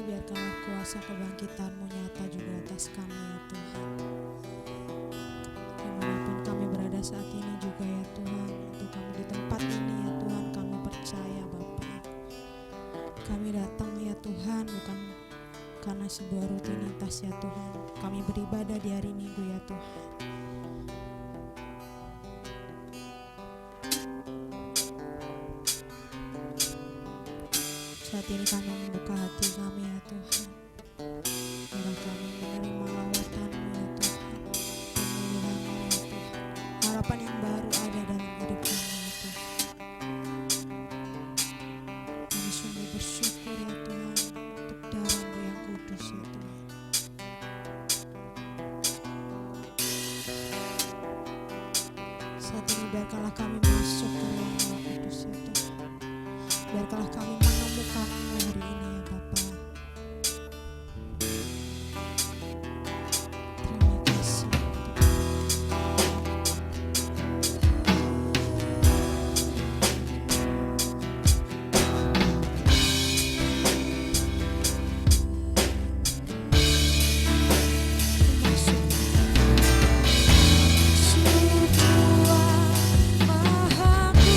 biarkanlah kuasa kebangkitan-Mu nyata juga atas kami ya Tuhan. Dimanapun kami berada saat ini juga ya Tuhan, untuk kami di tempat ini ya Tuhan, kami percaya Bapa. Kami datang ya Tuhan bukan karena sebuah rutinitas ya Tuhan. Kami beribadah di hari Minggu ya Tuhan. Saat ini kami membuka hati kami ya Tuhan. Biarlah kami menerima lawatan-Mu ya Tuhan, pemulihan-Mu ya Tuhan, harapan yang baru ada dalam hidup kami ya Tuhan. Kami sungguh bersyukur ya Tuhan untuk darah-Mu yang kudus ya Tuhan. Saat ini biarkanlah kami masuk ke ruang Roh Kudus ya Tuhan. Biarkanlah kami menemukan-Mu hari ini ya Bapa. Terima kasih ya Tuhan. Masuk Tuhan Maha Ku.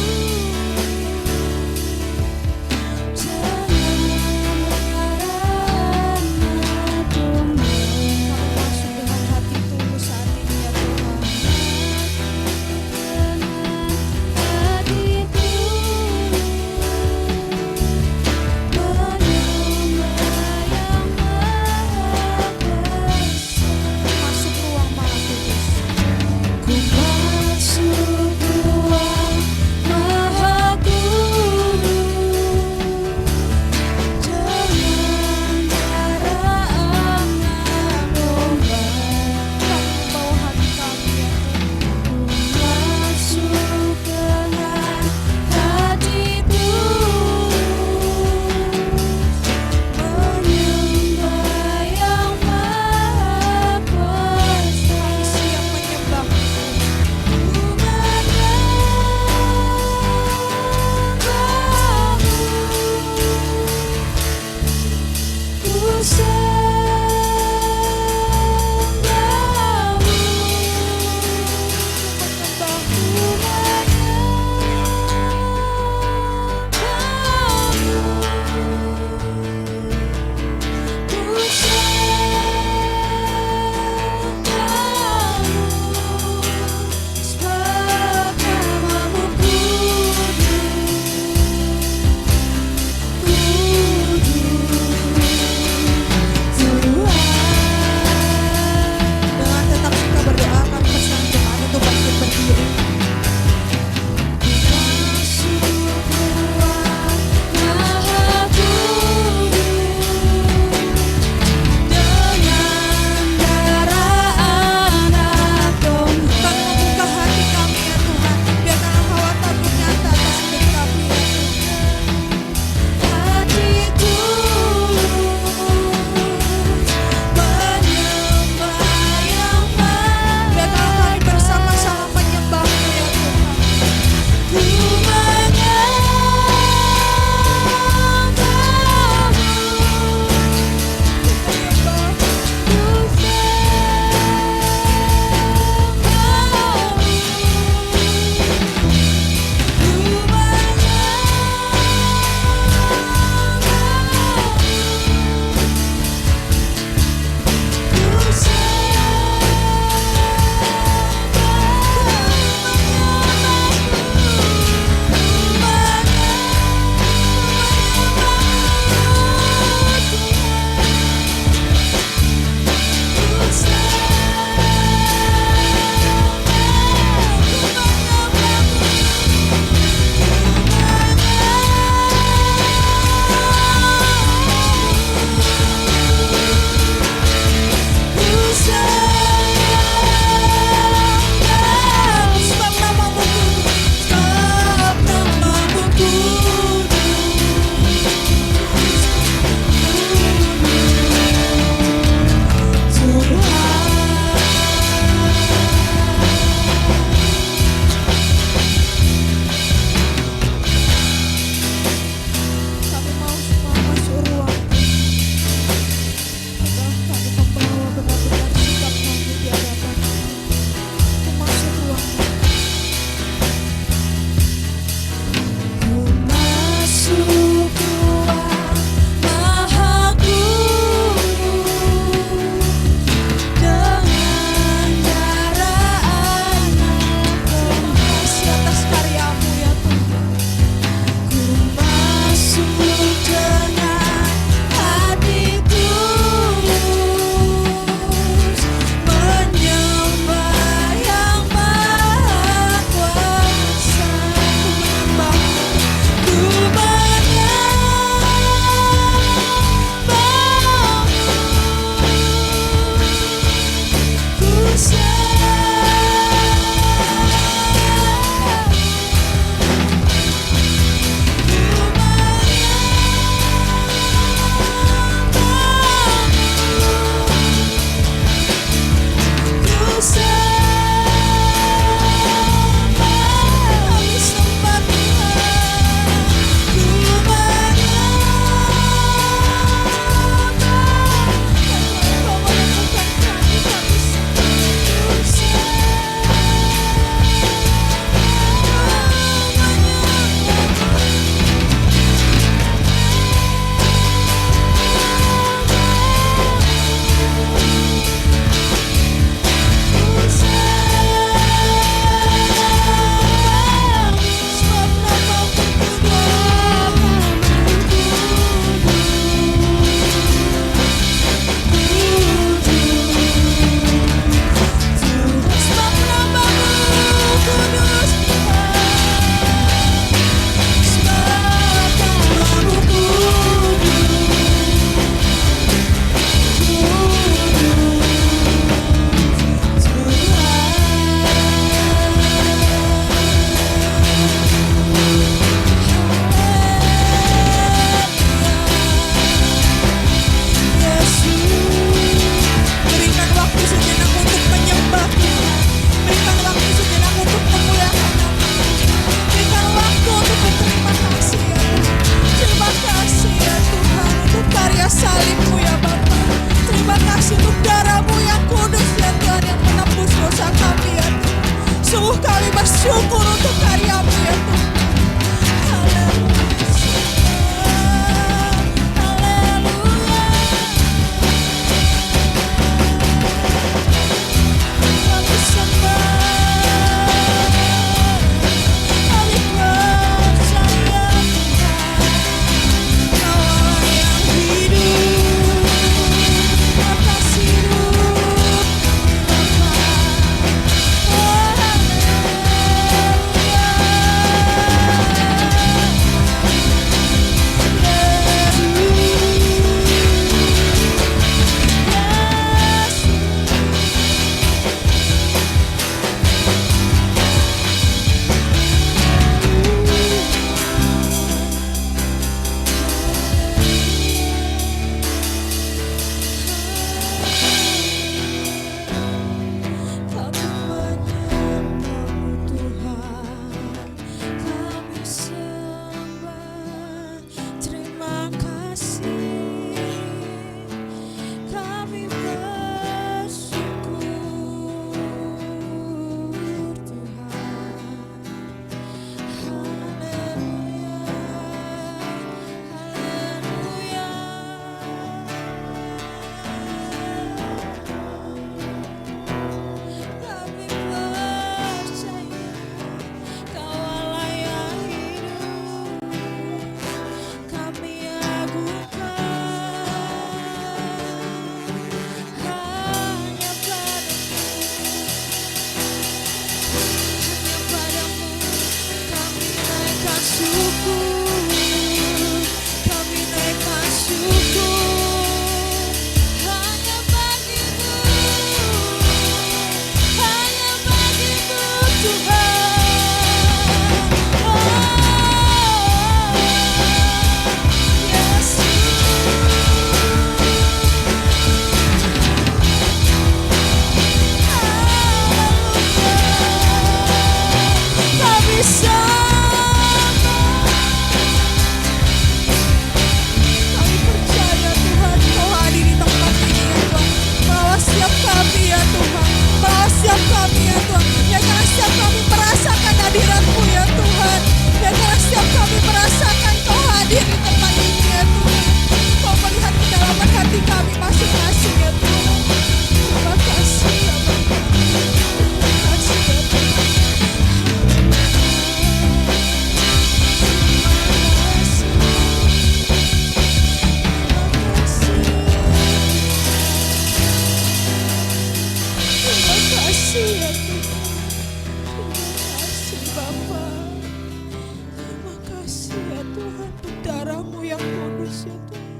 terus ya Tuhan.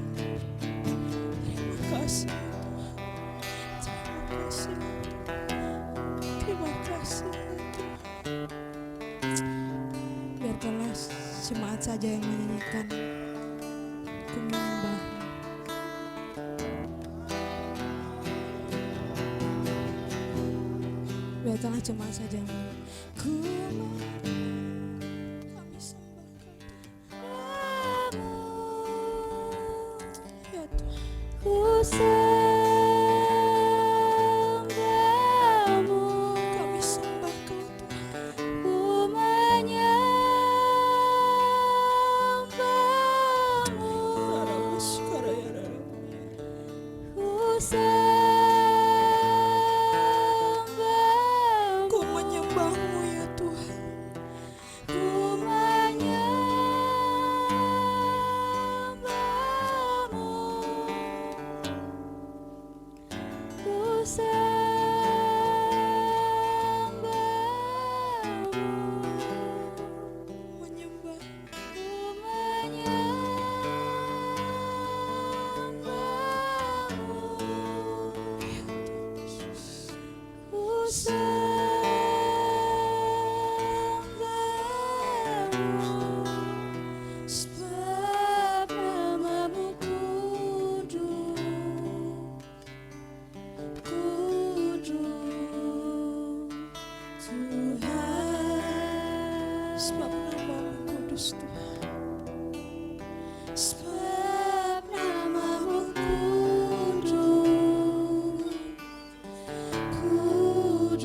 Terima kasih ya Tuhan. Terima kasih ya Tuhan. Terima kasih ya Tuhan. Biarkanlah jemaat saja yang menyanyikan Ku Menyembah. Biarkanlah jemaat saja yang Ku menyembah. Kami sembah Kau ya Tuhan. Ku sembahmu. Kami sembah Kau Tuhan. Ku menyembahmu. Ku Ku menyembahmu ya Tuhan. Ku menyembahmu. Ku sembahmu. Menyembah. Ku menyembahmu. Ya Tuhan Yesus. Ku sebab namamu kudus, kudus Tuhan. Sebab namamu kudus Tuhan. Sebab namamu kudus, kudus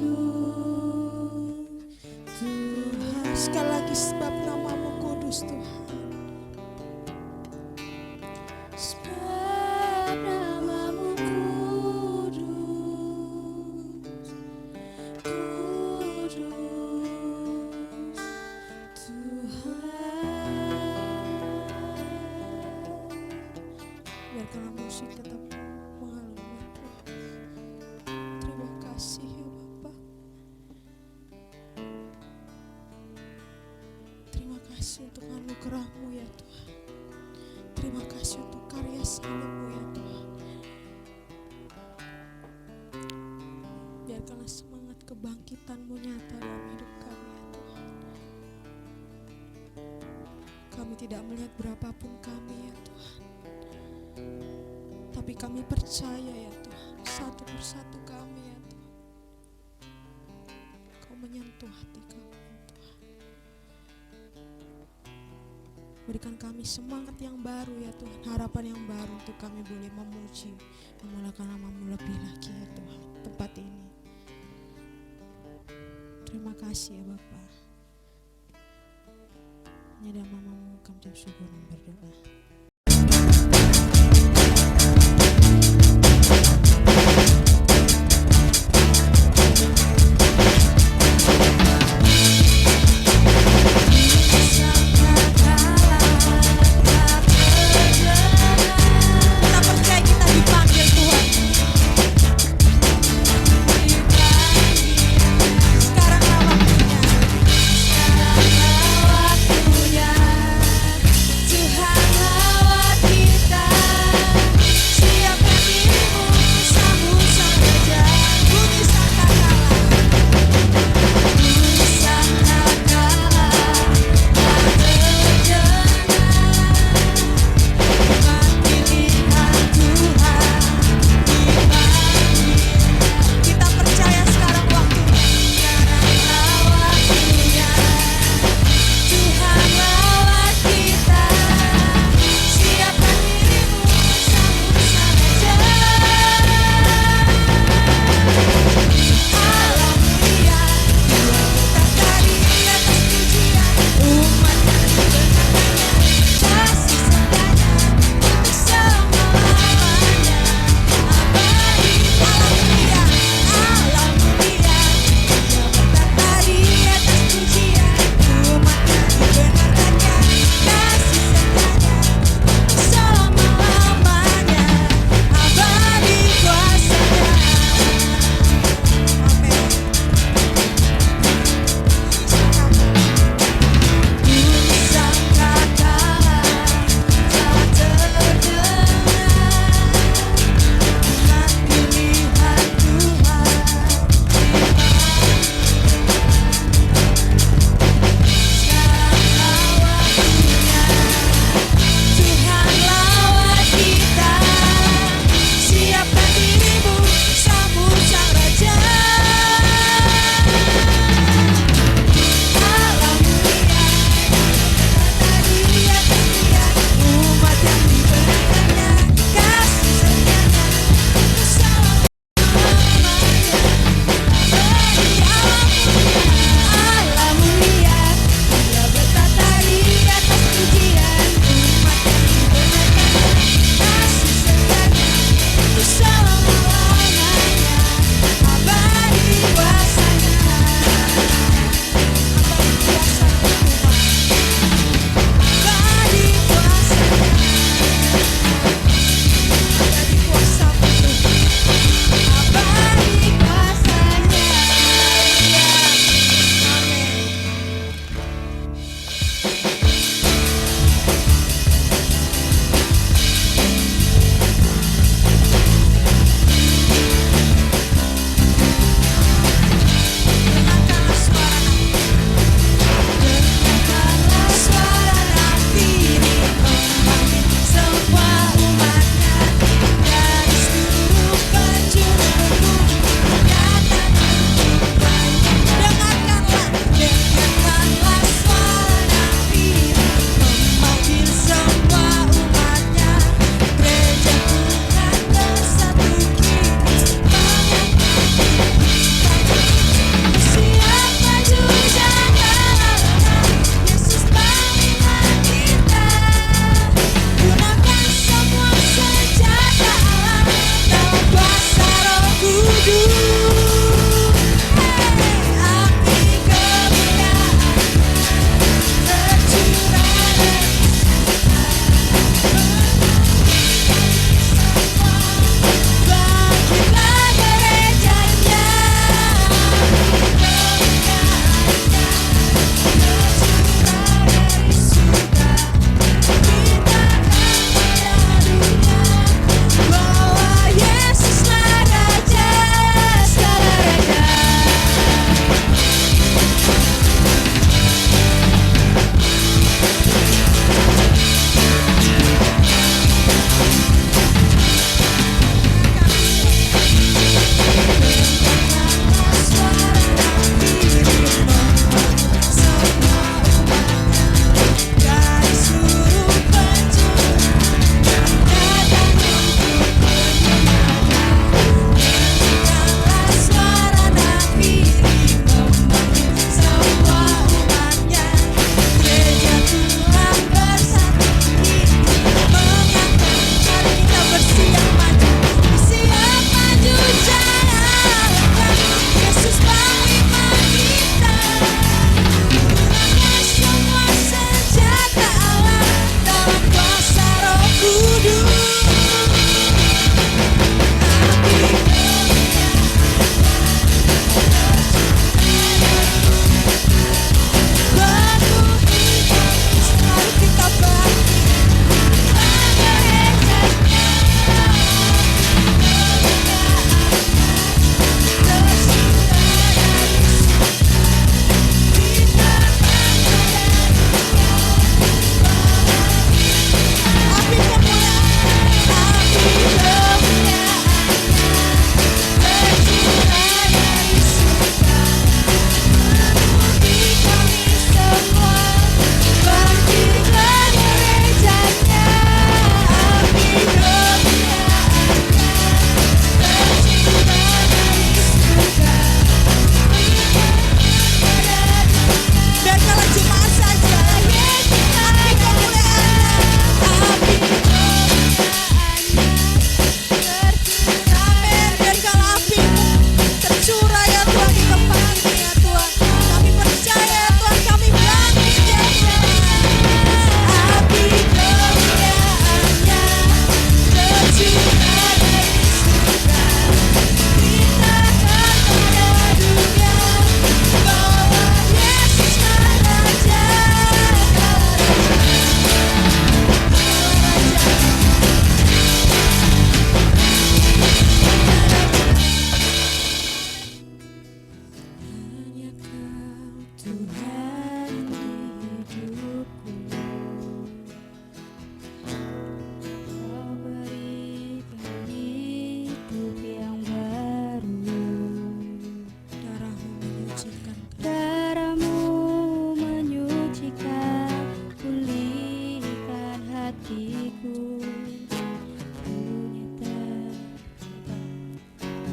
Tuhan. Sekali lagi, sebab namamu kudus Tuhan. Sebab namamu kudus, kudus Tuhan. Biarkanlah musik tetap mengalami Tuhan. Terima kasih ya Bapa. Terima kasih untuk anugerah-Mu ya Tuhan. Terima kasih untuk karya salib-Mu ya Tuhan. Biarkanlah semangat kebangkitan-Mu nyata dalam hidup kami ya Tuhan. Kami tidak melihat berapapun kami ya Tuhan, tapi kami percaya ya Tuhan, satu persatu kami ya Tuhan, Kau menyentuh hati kami ya Tuhan. Berikan kami semangat yang baru ya Tuhan, harapan yang baru untuk kami boleh memuji, memuliakan nama-Mu lebih lagi ya Tuhan, tempat ini. Terima kasih ya Bapa. Hanya dalam nama-Mu kami ucap syukur dan berdoa. Tuhan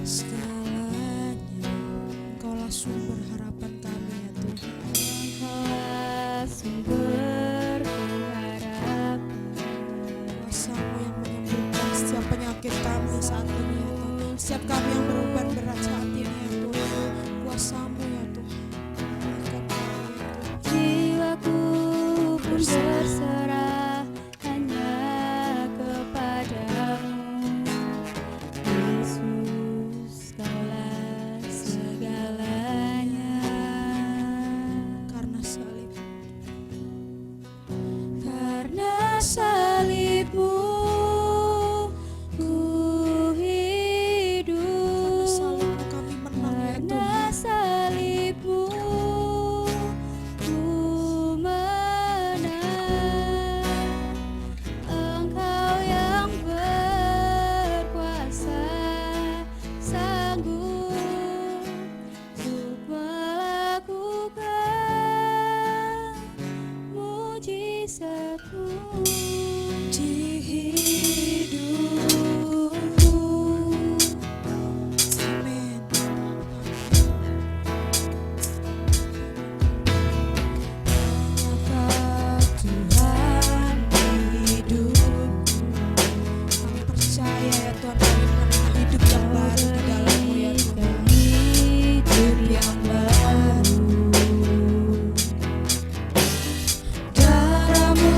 Segalanya Engkaulah sumber harapan kami ya Tuhan. Engkaulah sumber pengharapan. Kuasa-Mu yang menyembuhkan setiap penyakit kami saat ini ya Tuhan. Setiap kami yang beruban berat saat ini ya Tuhan. Kuasa-Mu ya Tuhan. Berkat kami ya Tuhan. Jiwaku pun berserah hanya kepadamu. Yesus, Kaulah segalanya. Karena salib, Karena salib-Mu ku hidup. karena salib-Mu kami menang ya Karena Tuhan. salib-Mu ku menang. Engkau yang berkuasa, sanggup untuk melakukan mujizat-Mu Di hidupku. Amin. Hanya Tuhan di hidupku. Kami percaya ya Tuhan, kami menerima hidup yang baru di dalam-Mu ya Tuhan. Hidup yang baru. Darah-Mu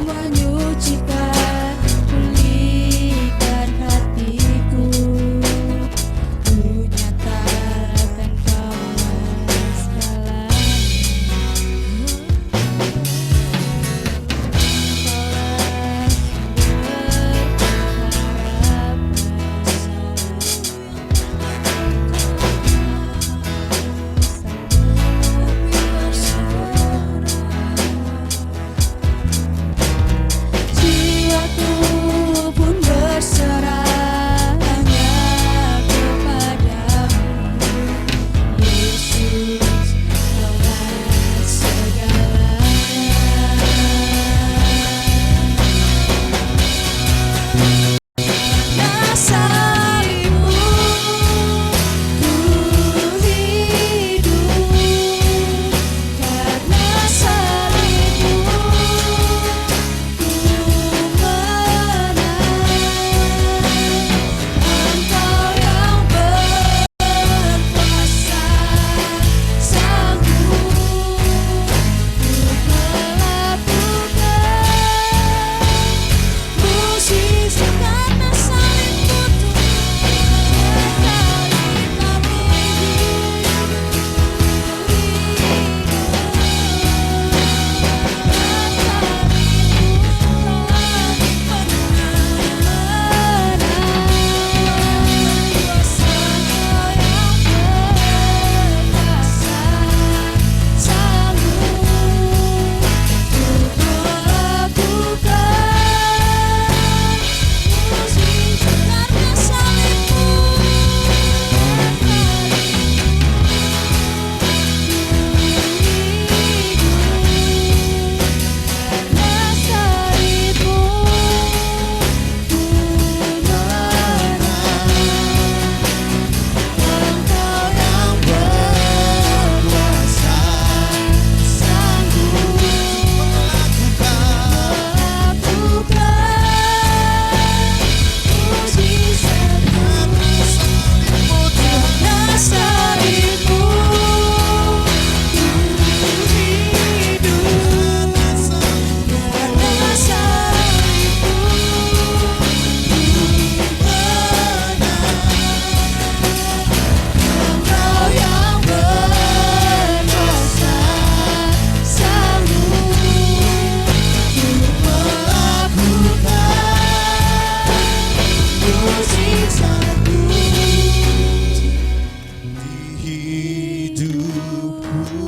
menyucikan, pulihkan hatiku. Ku nyatakan Kaulah segalanya. Jiwaku pun berserah hanya kepadamu. Yesus, Kaulah segalanya. Karena salib-Mu ku hidup. Karena salib-Mu ku menang. Engkau yang berkuasa, sanggup untuk melakukan mujizat. Karena salib-Mu Tuhan,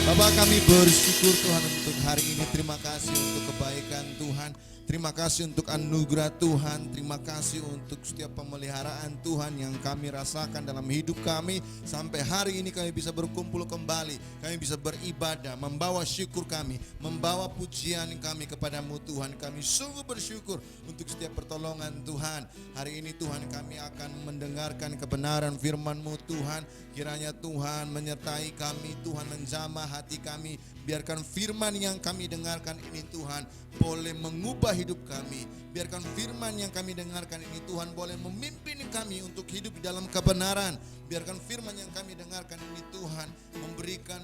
Bapak, kami bersyukur Tuhan untuk hari ini. Terima kasih untuk kebaikan Tuhan. Terima terima kasih untuk anugerah Tuhan. Terima kasih untuk setiap pemeliharaan Tuhan yang kami rasakan dalam hidup kami. Sampai hari ini kami bisa berkumpul kembali. Kami bisa beribadah, membawa syukur kami, membawa pujian kami kepadamu Tuhan. Kami sungguh bersyukur untuk setiap pertolongan Tuhan. Hari ini Tuhan kami akan mendengarkan kebenaran firman-Mu Tuhan. Kiranya Tuhan menyertai kami, Tuhan menjamah hati kami. Biarkan firman yang kami dengarkan ini Tuhan boleh mengubah hidup kami. Biarkan firman yang kami dengarkan ini Tuhan boleh memimpin kami untuk hidup di dalam kebenaran. Biarkan firman yang kami dengarkan ini Tuhan memberikan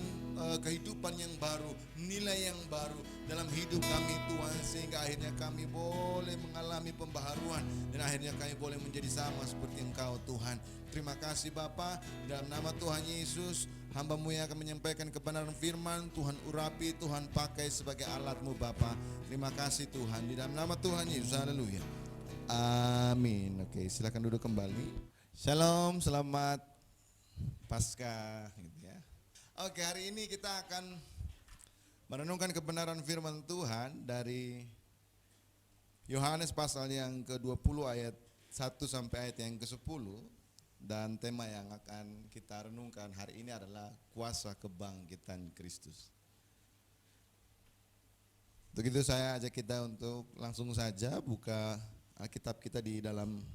kehidupan yang baru, nilai yang baru dalam hidup kami Tuhan. Sehingga akhirnya kami boleh mengalami pembaharuan dan akhirnya kami boleh menjadi sama seperti Engkau Tuhan. Terima kasih Bapa, dalam nama Tuhan Yesus. Hamba-Mu yang akan menyampaikan kebenaran firman, Tuhan urapi, Tuhan pakai sebagai alat-Mu Bapa. Terima kasih Tuhan, di dalam nama Tuhan Yesus, haleluya. Amin. Oke, silakan duduk kembali. Shalom, selamat Paskah gitu ya. Oke, hari ini kita akan merenungkan kebenaran firman Tuhan dari Yohanes pasal yang ke-20 ayat 1 sampai ayat yang ke-10. Dan tema yang akan kita renungkan hari ini adalah kuasa kebangkitan Kristus. Untuk itu saya ajak kita untuk langsung saja buka Alkitab kita di dalam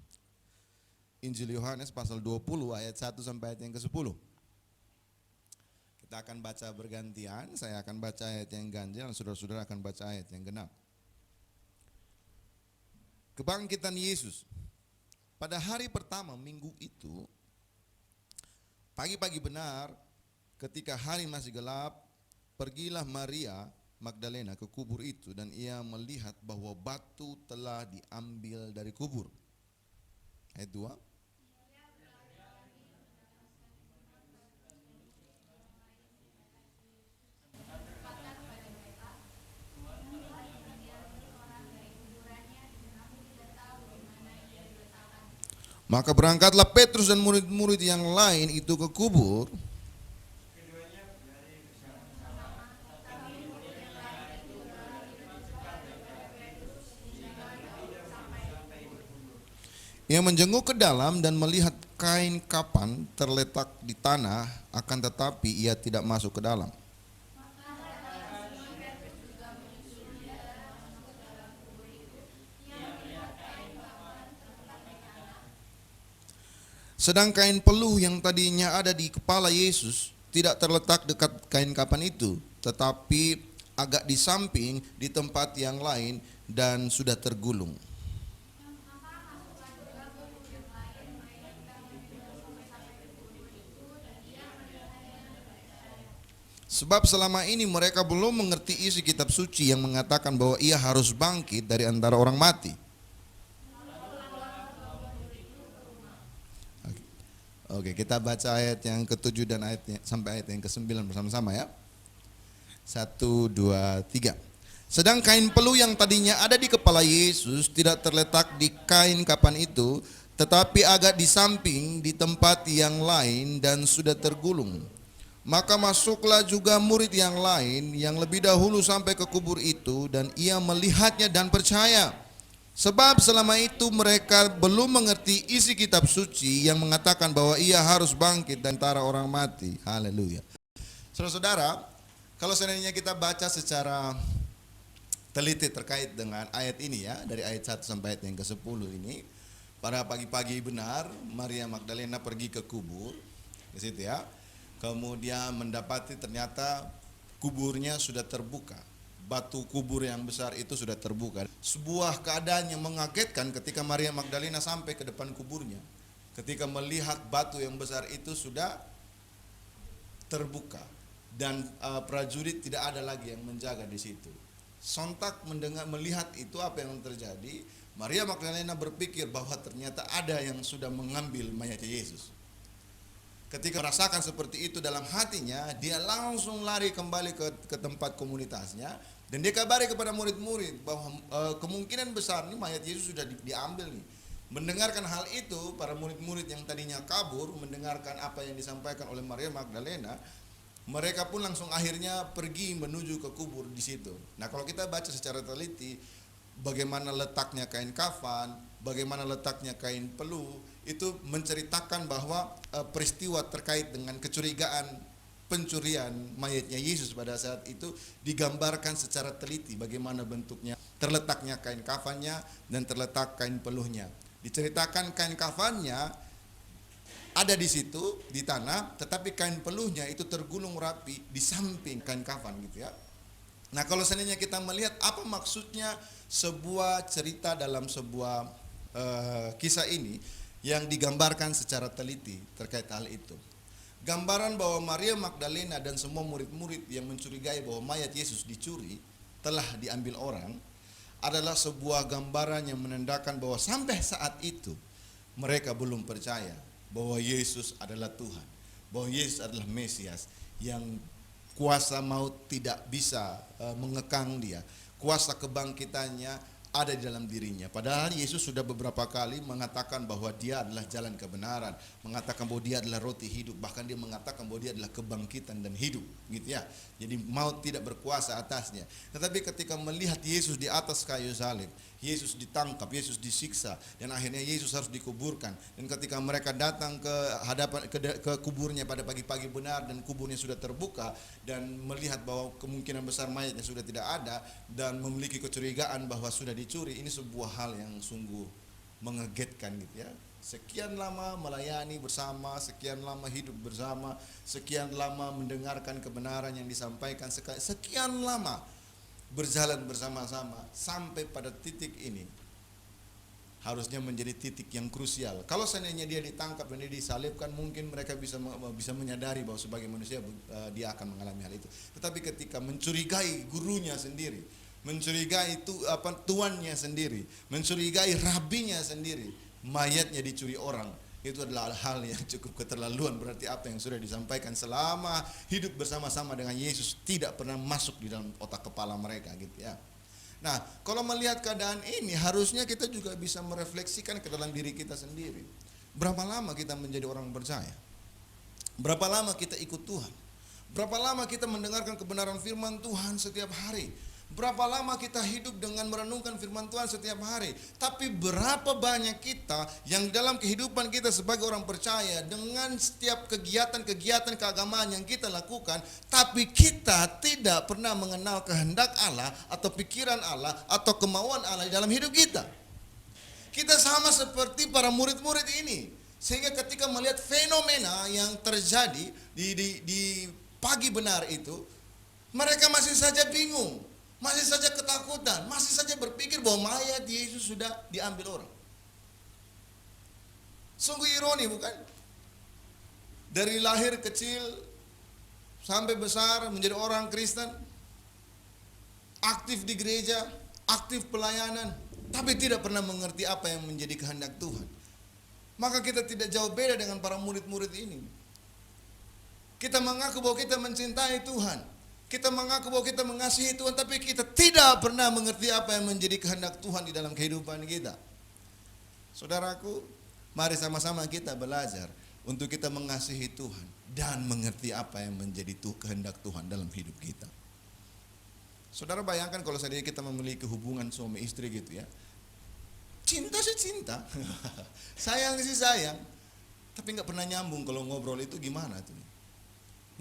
Injil Yohanes pasal 20 ayat 1 sampai ayat yang ke-10. Kita akan baca bergantian, saya akan baca ayat yang ganjil dan saudara-saudara akan baca ayat yang genap. Kebangkitan Yesus. Pada hari pertama minggu itu, pagi-pagi benar, ketika hari masih gelap, pergilah Maria Magdalena ke kubur itu dan ia melihat bahwa batu telah diambil dari kubur. Ayat 2. Maka berangkatlah Petrus dan murid-murid yang lain itu ke kubur. Ia menjenguk ke dalam dan melihat kain kapan terletak di tanah, akan tetapi ia tidak masuk ke dalam. Sedang kain peluh yang tadinya ada di kepala Yesus tidak terletak dekat kain kapan itu, tetapi agak di samping di tempat yang lain dan sudah tergulung. Sebab selama ini mereka belum mengerti isi kitab suci yang mengatakan bahwa ia harus bangkit dari antara orang mati. Oke, kita baca ayat yang ke-7 dan sampai ayat yang ke-9 bersama-sama ya. 1, 2, 3. Sedang kain peluh yang tadinya ada di kepala Yesus tidak terletak di kain kapan itu, tetapi agak di samping di tempat yang lain dan sudah tergulung. Maka masuklah juga murid yang lain yang lebih dahulu sampai ke kubur itu dan ia melihatnya dan percaya. Sebab selama itu mereka belum mengerti isi kitab suci yang mengatakan bahwa ia harus bangkit dari antara orang mati. Haleluya. Saudara-saudara, kalau seandainya kita baca secara teliti terkait dengan ayat ini ya, dari ayat 1 sampai ayat yang ke-10 ini, pada pagi-pagi benar Maria Magdalena pergi ke kubur, di situ ya. Kemudian mendapati ternyata kuburnya sudah terbuka. Batu kubur yang besar itu sudah terbuka. Sebuah keadaan yang mengagetkan ketika Maria Magdalena sampai ke depan kuburnya. Ketika melihat batu yang besar itu sudah terbuka dan prajurit tidak ada lagi yang menjaga di situ. Sontak melihat itu apa yang terjadi, Maria Magdalena berpikir bahwa ternyata ada yang sudah mengambil mayat Yesus. Ketika merasakan seperti itu dalam hatinya, dia langsung lari kembali ke tempat komunitasnya dan dia kabari kepada murid-murid bahwa kemungkinan besar nih mayat Yesus sudah diambil nih. Mendengarkan hal itu, para murid-murid yang tadinya kabur mendengarkan apa yang disampaikan oleh Maria Magdalena, mereka pun langsung akhirnya pergi menuju ke kubur di situ. Nah, kalau kita baca secara teliti, bagaimana letaknya kain kafan, bagaimana letaknya kain peluh, itu menceritakan bahwa peristiwa terkait dengan kecurigaan pencurian mayatnya Yesus pada saat itu digambarkan secara teliti bagaimana bentuknya, terletaknya kain kafannya dan terletak kain peluhnya. Diceritakan kain kafannya ada di situ di tanah, tetapi kain peluhnya itu tergulung rapi di samping kain kafan gitu ya. Nah, kalau seandainya kita melihat apa maksudnya sebuah cerita dalam sebuah kisah ini yang digambarkan secara teliti terkait hal itu. Gambaran bahwa Maria Magdalena dan semua murid-murid yang mencurigai bahwa mayat Yesus dicuri telah diambil orang adalah sebuah gambaran yang menandakan bahwa sampai saat itu mereka belum percaya bahwa Yesus adalah Tuhan, bahwa Yesus adalah Mesias yang kuasa maut tidak bisa mengekang dia, kuasa kebangkitannya ada di dalam dirinya. Padahal Yesus sudah beberapa kali mengatakan bahwa dia adalah jalan kebenaran, mengatakan bahwa dia adalah roti hidup, bahkan dia mengatakan bahwa dia adalah kebangkitan dan hidup, gitu ya. Jadi maut tidak berkuasa atasnya. Tetapi ketika melihat Yesus di atas kayu salib, Yesus ditangkap, Yesus disiksa, dan akhirnya Yesus harus dikuburkan. Dan ketika mereka datang ke hadapan ke kuburnya pada pagi-pagi benar dan kuburnya sudah terbuka dan melihat bahwa kemungkinan besar mayatnya sudah tidak ada dan memiliki kecurigaan bahwa sudah dicuri, ini sebuah hal yang sungguh mengagetkan gitu ya. Sekian lama melayani bersama, sekian lama hidup bersama, sekian lama mendengarkan kebenaran yang disampaikan, sekian lama berjalan bersama-sama sampai pada titik ini harusnya menjadi titik yang krusial. Kalau seandainya dia ditangkap dan dia disalibkan, mungkin mereka bisa menyadari bahwa sebagai manusia dia akan mengalami hal itu. Tetapi ketika mencurigai gurunya sendiri, mencurigai tuannya sendiri, mencurigai rabinya sendiri, mayatnya dicuri orang, itu adalah hal yang cukup keterlaluan. Berarti apa yang sudah disampaikan selama hidup bersama-sama dengan Yesus tidak pernah masuk di dalam otak kepala mereka gitu ya. Nah, kalau melihat keadaan ini harusnya kita juga bisa merefleksikan ke dalam diri kita sendiri. Berapa lama kita menjadi orang percaya? Berapa lama kita ikut Tuhan? Berapa lama kita mendengarkan kebenaran firman Tuhan setiap hari? Berapa lama kita hidup dengan merenungkan firman Tuhan setiap hari? Tapi berapa banyak kita yang dalam kehidupan kita sebagai orang percaya dengan setiap kegiatan-kegiatan keagamaan yang kita lakukan, tapi kita tidak pernah mengenal kehendak Allah atau pikiran Allah atau kemauan Allah dalam hidup kita. Kita sama seperti para murid-murid ini. Sehingga ketika melihat fenomena yang terjadi di pagi benar itu, mereka masih saja bingung, masih saja ketakutan, masih saja berpikir bahwa mayat Yesus sudah diambil orang. Sungguh ironi bukan? Dari lahir kecil sampai besar menjadi orang Kristen, aktif di gereja, aktif pelayanan, tapi tidak pernah mengerti apa yang menjadi kehendak Tuhan. Maka kita tidak jauh beda dengan para murid-murid ini. Kita mengaku bahwa kita mencintai Tuhan, kita mengaku bahwa kita mengasihi Tuhan, tapi kita tidak pernah mengerti apa yang menjadi kehendak Tuhan di dalam kehidupan kita. Saudaraku, mari sama-sama kita belajar untuk kita mengasihi Tuhan dan mengerti apa yang menjadi kehendak Tuhan dalam hidup kita. Saudara bayangkan kalau seandainya kita memiliki hubungan suami istri gitu ya. Cinta sih cinta, sayang sih sayang, tapi nggak pernah nyambung. Kalau ngobrol itu gimana tuh?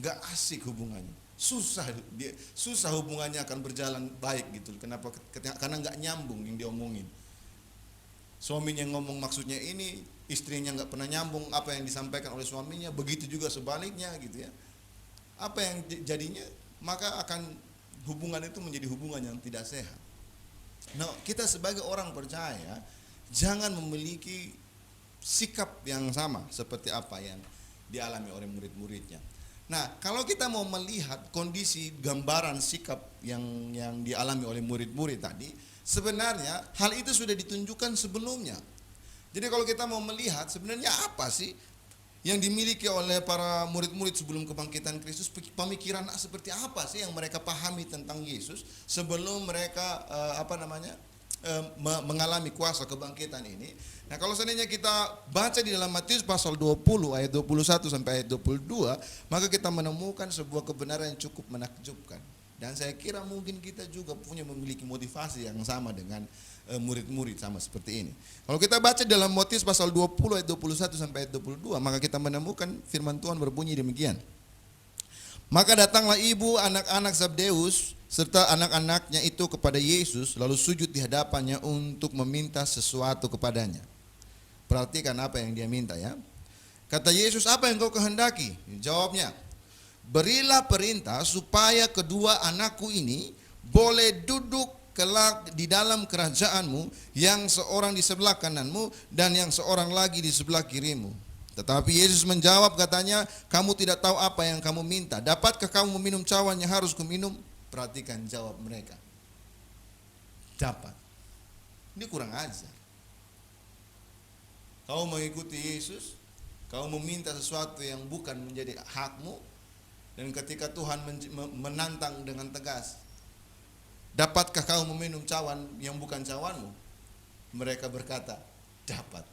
Nggak asik hubungannya. Susah hubungannya akan berjalan baik gitu. Kenapa? Karena nggak nyambung yang diomongin. Suaminya ngomong maksudnya ini, istrinya nggak pernah nyambung apa yang disampaikan oleh suaminya. Begitu juga sebaliknya gitu ya. Apa yang jadinya? Maka akan hubungan itu menjadi hubungan yang tidak sehat. Nah, kita sebagai orang percaya jangan memiliki sikap yang sama seperti apa yang dialami oleh murid-muridnya. Nah, kalau kita mau melihat kondisi gambaran sikap yang dialami oleh murid-murid tadi, sebenarnya hal itu sudah ditunjukkan sebelumnya. Jadi kalau kita mau melihat sebenarnya apa sih yang dimiliki oleh para murid-murid sebelum kebangkitan Kristus, pemikiran seperti apa sih yang mereka pahami tentang Yesus sebelum mereka mengalami kuasa kebangkitan ini. Nah, kalau seandainya kita baca di dalam Matius pasal 20 ayat 21 sampai ayat 22, maka kita menemukan sebuah kebenaran yang cukup menakjubkan. Dan saya kira mungkin kita juga memiliki motivasi yang sama dengan murid-murid sama seperti ini. Kalau kita baca dalam Matius pasal 20 ayat 21 sampai ayat 22, maka kita menemukan firman Tuhan berbunyi demikian. Maka datanglah ibu anak-anak Zabdeus serta anak-anaknya itu kepada Yesus, lalu sujud di hadapannya untuk meminta sesuatu kepadanya. Perhatikan apa yang dia minta ya. Kata Yesus, apa yang kau kehendaki? Jawabnya, berilah perintah supaya kedua anakku ini boleh duduk kelak di dalam kerajaanmu, yang seorang di sebelah kananmu dan yang seorang lagi di sebelah kirimu. Tetapi Yesus menjawab katanya, kamu tidak tahu apa yang kamu minta. Dapatkah kamu meminum cawan yang harus kuminum? Perhatikan jawab mereka. Dapat. Ini kurang ajar. Kau mengikuti Yesus, kau meminta sesuatu yang bukan menjadi hakmu, dan ketika Tuhan menantang dengan tegas, dapatkah kau meminum cawan yang bukan cawanmu? Mereka berkata, dapat.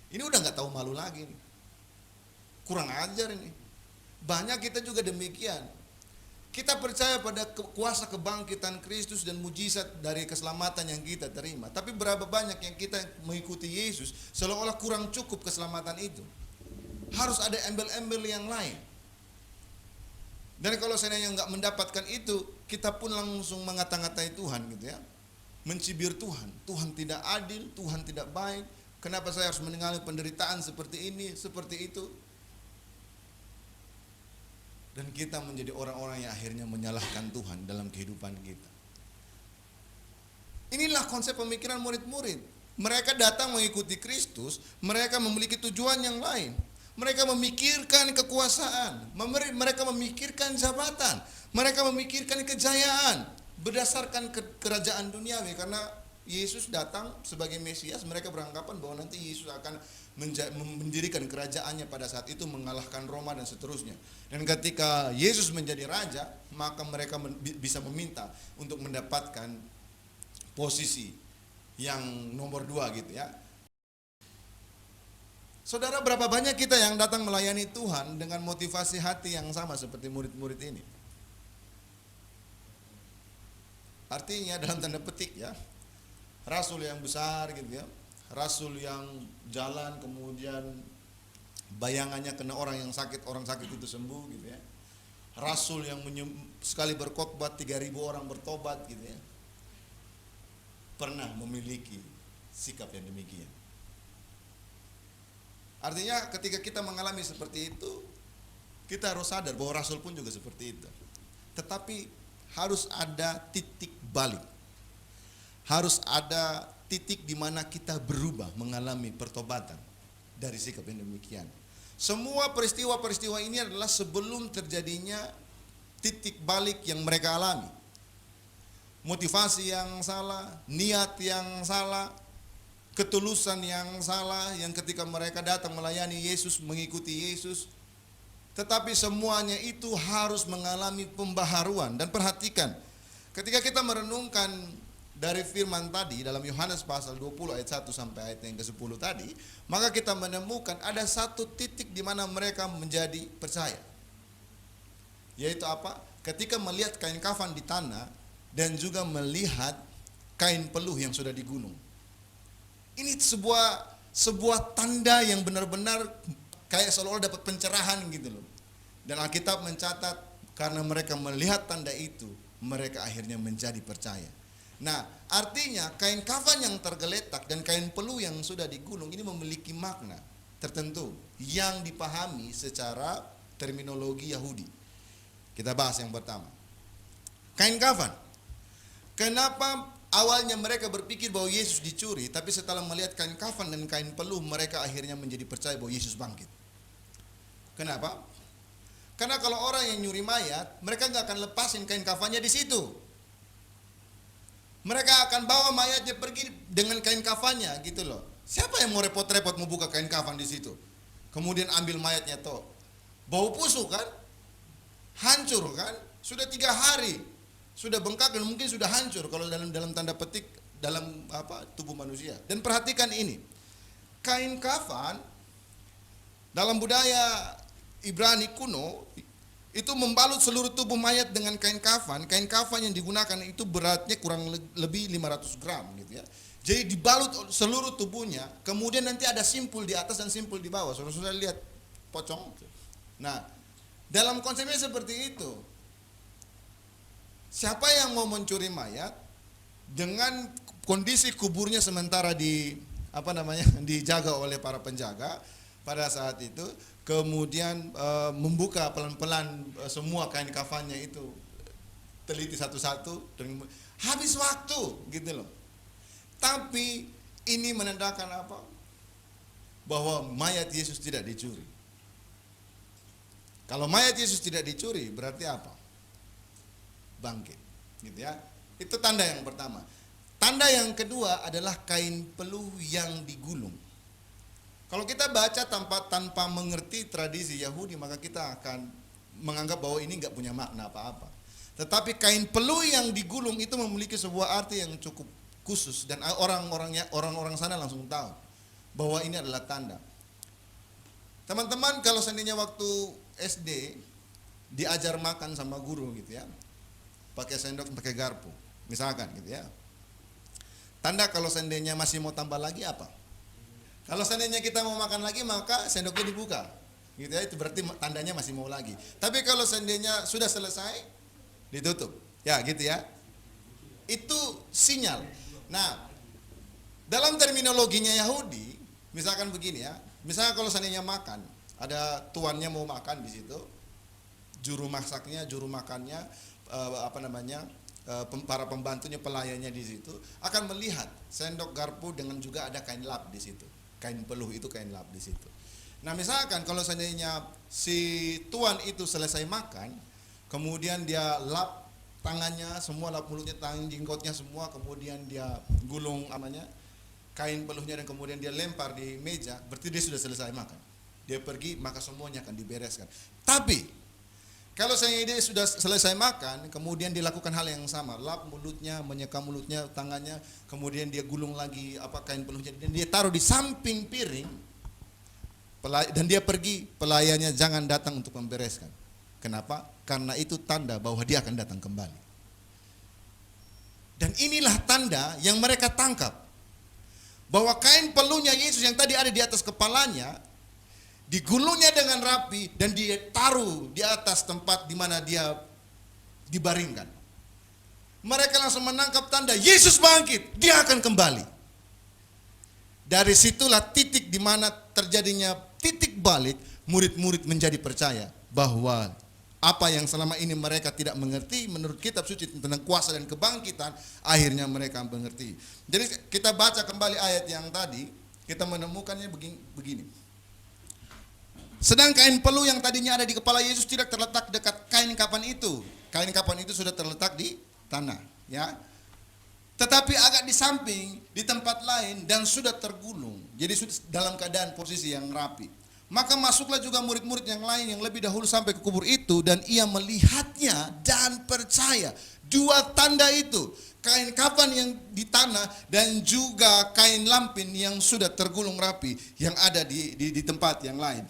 Ini udah gak tahu malu lagi nih. Kurang ajar ini. Banyak kita juga demikian. Kita percaya pada kuasa kebangkitan Kristus dan mujizat dari keselamatan yang kita terima. Tapi berapa banyak yang kita mengikuti Yesus seolah-olah kurang cukup keselamatan itu. Harus ada embel-embel yang lain. Dan kalau seandainya nggak mendapatkan itu, kita pun langsung mengata-ngatai Tuhan gitu ya. Mencibir Tuhan. Tuhan tidak adil, Tuhan tidak baik. Kenapa saya harus mengalami penderitaan seperti ini, seperti itu? Dan kita menjadi orang-orang yang akhirnya menyalahkan Tuhan dalam kehidupan kita. Inilah konsep pemikiran murid-murid. Mereka datang mengikuti Kristus, mereka memiliki tujuan yang lain. Mereka memikirkan kekuasaan, mereka memikirkan jabatan, mereka memikirkan kejayaan berdasarkan kerajaan duniawi. Karena Yesus datang sebagai Mesias, mereka beranggapan bahwa nanti Yesus akan mendirikan kerajaannya pada saat itu, mengalahkan Roma dan seterusnya. Dan ketika Yesus menjadi raja, maka mereka bisa meminta untuk mendapatkan posisi yang nomor 2 gitu ya. Saudara, berapa banyak kita yang datang melayani Tuhan dengan motivasi hati yang sama seperti murid-murid ini? Artinya dalam tanda petik ya, rasul yang besar gitu ya, rasul yang jalan kemudian bayangannya kena orang sakit itu sembuh gitu ya. Rasul yang sekali berkhotbah 3.000 orang bertobat gitu ya. Pernah memiliki sikap yang demikian. Artinya ketika kita mengalami seperti itu, kita harus sadar bahwa rasul pun juga seperti itu. Tetapi harus ada titik balik. Harus ada titik di mana kita berubah, mengalami pertobatan dari sikap yang demikian. Semua peristiwa-peristiwa ini adalah sebelum terjadinya titik balik yang mereka alami. Motivasi yang salah, niat yang salah, ketulusan yang salah, yang ketika mereka datang melayani Yesus, mengikuti Yesus. Tetapi semuanya itu harus mengalami pembaharuan. Dan perhatikan, ketika kita merenungkan dari firman tadi dalam Yohanes pasal 20 ayat 1 sampai ayat yang ke-10 tadi, maka kita menemukan ada satu titik di mana mereka menjadi percaya. Yaitu apa? Ketika melihat kain kafan di tanah dan juga melihat kain peluh yang sudah di gunung. Ini sebuah tanda yang benar-benar kayak seolah-olah dapat pencerahan gitu loh. Dan Alkitab mencatat karena mereka melihat tanda itu, mereka akhirnya menjadi percaya. Nah, artinya kain kafan yang tergeletak dan kain peluh yang sudah di gunung ini memiliki makna tertentu yang dipahami secara terminologi Yahudi. Kita bahas yang pertama. Kain kafan. Kenapa awalnya mereka berpikir bahwa Yesus dicuri, tapi setelah melihat kain kafan dan kain peluh, mereka akhirnya menjadi percaya bahwa Yesus bangkit. Kenapa? Karena kalau orang yang nyuri mayat, mereka nggak akan lepasin kain kafannya di situ. Mereka akan bawa mayatnya pergi dengan kain kafannya gitu loh. Siapa yang mau repot-repot mau buka kain kafan di situ? Kemudian ambil mayatnya toh. Bau busuk kan? Hancur kan? Sudah 3 hari. Sudah bengkak dan mungkin sudah hancur kalau dalam tanda petik dalam tubuh manusia. Dan perhatikan ini, kain kafan dalam budaya Ibrani kuno itu membalut seluruh tubuh mayat dengan kain kafan. Kain kafan yang digunakan itu beratnya kurang lebih 500 gram gitu ya. Jadi dibalut seluruh tubuhnya, kemudian nanti ada simpul di atas dan simpul di bawah. Saudara-saudara lihat pocong. Nah, dalam konsepnya seperti itu. Siapa yang mau mencuri mayat dengan kondisi kuburnya sementara dijaga oleh para penjaga pada saat itu, kemudian membuka pelan-pelan semua kain kafannya itu, teliti satu-satu, dan habis waktu gitu loh. Tapi ini menandakan apa? Bahwa mayat Yesus tidak dicuri. Kalau mayat Yesus tidak dicuri berarti apa? Bangkit, gitu ya. Itu tanda yang pertama. Tanda yang kedua adalah kain peluh yang digulung. Kalau kita baca tanpa mengerti tradisi Yahudi, maka kita akan menganggap bahwa ini nggak punya makna apa-apa. Tetapi kain peluh yang digulung itu memiliki sebuah arti yang cukup khusus, dan orang-orang sana langsung tahu bahwa ini adalah tanda. Teman-teman, kalau seandainya waktu SD diajar makan sama guru gitu ya, pakai sendok, pakai garpu, misalkan gitu ya. Tanda kalau seandainya masih mau tambah lagi apa? Kalau seandainya kita mau makan lagi, maka sendoknya dibuka. Gitu ya, itu berarti tandanya masih mau lagi. Tapi kalau seandainya sudah selesai, ditutup. Ya, gitu ya. Itu sinyal. Nah, dalam terminologinya Yahudi, misalkan begini ya. Misalnya kalau seandainya makan, ada tuannya mau makan di situ, juru masaknya, juru makannya, para pembantunya, pelayannya di situ akan melihat sendok garpu dengan juga ada kain lap di situ. Kain peluh itu kain lap di situ. Nah, misalkan kalau seandainya si tuan itu selesai makan, kemudian dia lap tangannya semua, lap mulutnya, tangan, jenggotnya semua, kemudian dia gulung kain peluhnya dan kemudian dia lempar di meja, berarti dia sudah selesai makan. Dia pergi, maka semuanya akan dibereskan. Tapi kalau saya dia sudah selesai makan, kemudian dilakukan hal yang sama, lap mulutnya, menyeka mulutnya, tangannya, kemudian dia gulung lagi kain peluhnya, dan dia taruh di samping piring, dan dia pergi, pelayannya jangan datang untuk membereskan. Kenapa? Karena itu tanda bahwa dia akan datang kembali. Dan inilah tanda yang mereka tangkap, bahwa kain peluhnya Yesus yang tadi ada di atas kepalanya, digulungnya dengan rapi dan dia taruh di atas tempat di mana dia dibaringkan. Mereka langsung menangkap tanda Yesus bangkit, dia akan kembali. Dari situlah titik di mana terjadinya titik balik, murid-murid menjadi percaya bahwa apa yang selama ini mereka tidak mengerti menurut kitab suci tentang kuasa dan kebangkitan, akhirnya mereka mengerti. Jadi kita baca kembali ayat yang tadi, kita menemukannya begini. Sedang kain peluh yang tadinya ada di kepala Yesus tidak terletak dekat kain kapan itu. Kain kapan itu sudah terletak di tanah, ya. Tetapi agak di samping, di tempat lain, dan sudah tergulung. Jadi sudah dalam keadaan posisi yang rapi. Maka masuklah juga murid-murid yang lain yang lebih dahulu sampai ke kubur itu, dan ia melihatnya dan percaya. Dua tanda itu, kain kapan yang di tanah dan juga kain lampin yang sudah tergulung rapi yang ada di tempat yang lain.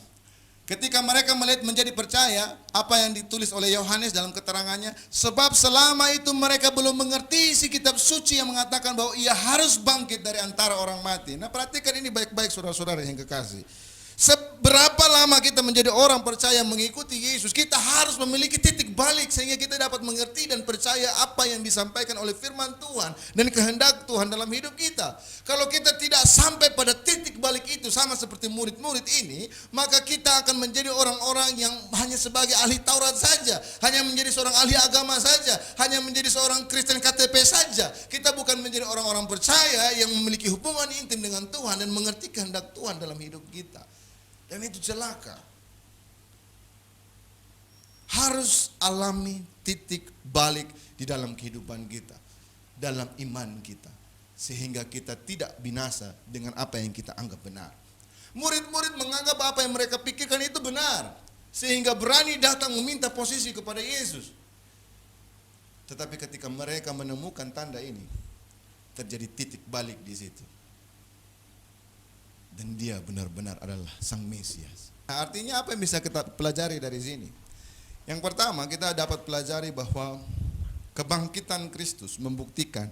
Ketika mereka melihat menjadi percaya, apa yang ditulis oleh Yohanes dalam keterangannya, sebab selama itu mereka belum mengerti isi kitab suci yang mengatakan bahwa ia harus bangkit dari antara orang mati. Nah, perhatikan ini baik-baik saudara-saudara yang kekasih. Seberapa lama kita menjadi orang percaya mengikuti Yesus, kita harus memiliki titik balik sehingga kita dapat mengerti dan percaya apa yang disampaikan oleh firman Tuhan dan kehendak Tuhan dalam hidup kita. Kalau kita tidak sampai pada titik balik itu sama seperti murid-murid ini, maka kita akan menjadi orang-orang yang hanya sebagai ahli Taurat saja, hanya menjadi seorang ahli agama saja, hanya menjadi seorang Kristen KTP saja. Kita bukan menjadi orang-orang percaya yang memiliki hubungan intim dengan Tuhan dan mengerti kehendak Tuhan dalam hidup kita. Dan itu celaka. Harus alami titik balik di dalam kehidupan kita, dalam iman kita, sehingga kita tidak binasa dengan apa yang kita anggap benar. Murid-murid menganggap apa yang mereka pikirkan itu benar, sehingga berani datang meminta posisi kepada Yesus. Tetapi ketika mereka menemukan tanda ini, terjadi titik balik di situ. Dan dia benar-benar adalah Sang Mesias. Nah, artinya apa yang bisa kita pelajari dari sini? Yang pertama, kita dapat pelajari bahwa kebangkitan Kristus membuktikan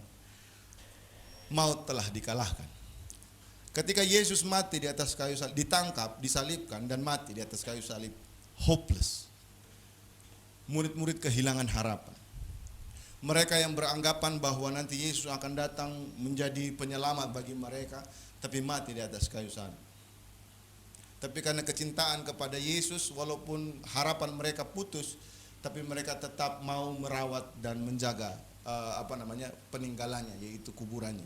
maut telah dikalahkan. Ketika Yesus mati di atas kayu salib, ditangkap, disalibkan dan mati di atas kayu salib, hopeless. Murid-murid kehilangan harapan. Mereka yang beranggapan bahwa nanti Yesus akan datang menjadi penyelamat bagi mereka, tapi mati di atas kayu salib. Tapi karena kecintaan kepada Yesus, walaupun harapan mereka putus, tapi mereka tetap mau merawat dan menjaga peninggalannya, yaitu kuburannya.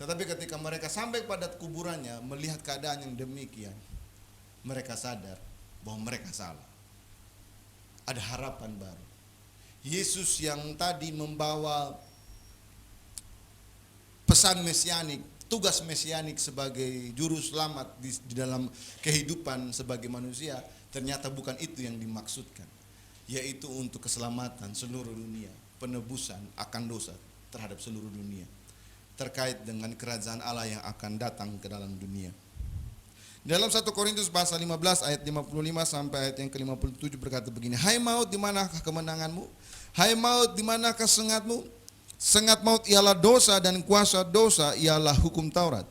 Tetapi ketika mereka sampai pada kuburannya, melihat keadaan yang demikian, mereka sadar bahwa mereka salah. Ada harapan baru. Yesus yang tadi membawa pesan mesianik, tugas mesianik sebagai juru selamat di dalam kehidupan sebagai manusia, ternyata bukan itu yang dimaksudkan, yaitu untuk keselamatan seluruh dunia, penebusan akan dosa terhadap seluruh dunia, terkait dengan kerajaan Allah yang akan datang ke dalam dunia. Dalam 1 Korintus pasal 15 ayat 55 sampai ayat yang ke-57 berkata begini, hai maut, di manakah kemenanganmu? Hai maut, di manakah sengatmu? Sengat maut ialah dosa, dan kuasa dosa ialah hukum Taurat.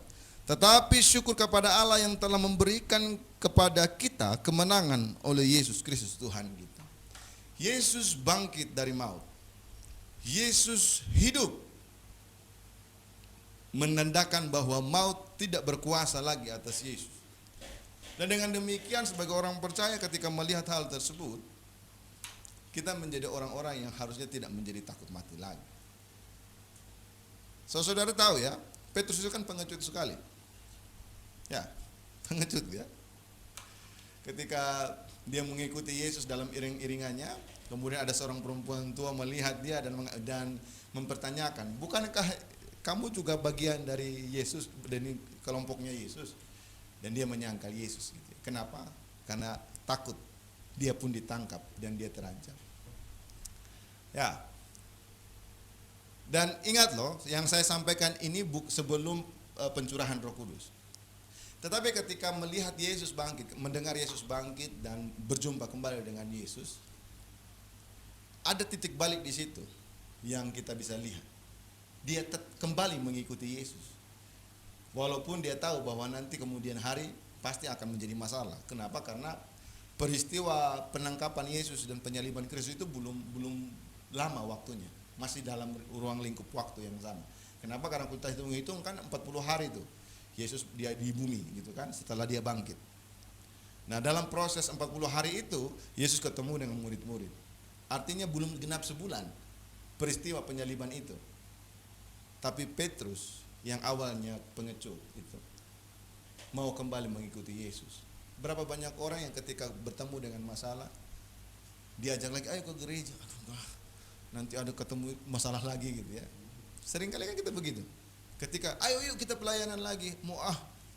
Tetapi syukur kepada Allah yang telah memberikan kepada kita kemenangan oleh Yesus Kristus Tuhan kita. Yesus bangkit dari maut. Yesus hidup, menandakan bahwa maut tidak berkuasa lagi atas Yesus. Dan dengan demikian sebagai orang percaya ketika melihat hal tersebut, kita menjadi orang-orang yang harusnya tidak menjadi takut mati lagi. Saudara tahu ya, Petrus itu kan pengecut sekali. Ya, pengecut ya. Ketika dia mengikuti Yesus dalam iring-iringannya, kemudian ada seorang perempuan tua melihat dia dan mempertanyakan, bukankah kamu juga bagian dari Yesus, dari kelompoknya Yesus? Dan dia menyangkal Yesus gitu. Kenapa? Karena takut dia pun ditangkap dan dia terancam. Ya. Dan ingat loh, yang saya sampaikan ini sebelum pencurahan Roh Kudus. Tetapi ketika melihat Yesus bangkit, mendengar Yesus bangkit dan berjumpa kembali dengan Yesus, ada titik balik di situ yang kita bisa lihat. Dia kembali mengikuti Yesus. Walaupun dia tahu bahwa nanti kemudian hari pasti akan menjadi masalah. Kenapa? Karena peristiwa penangkapan Yesus dan penyaliban Kristus itu belum lama waktunya. Masih dalam ruang lingkup waktu yang sama. Kenapa? Karena kita hitung kan 40 hari itu Yesus dia di bumi gitu kan, setelah dia bangkit. Nah, dalam proses 40 hari itu Yesus ketemu dengan murid-murid. Artinya belum genap sebulan peristiwa penyaliban itu. Tapi Petrus yang awalnya pengecut itu mau kembali mengikuti Yesus. Berapa banyak orang yang ketika bertemu dengan masalah diajak lagi, ayo ke gereja. Aduh, nanti ada ketemu masalah lagi gitu ya. Sering kali kan kita begitu. Ketika ayo yuk kita pelayanan lagi, mau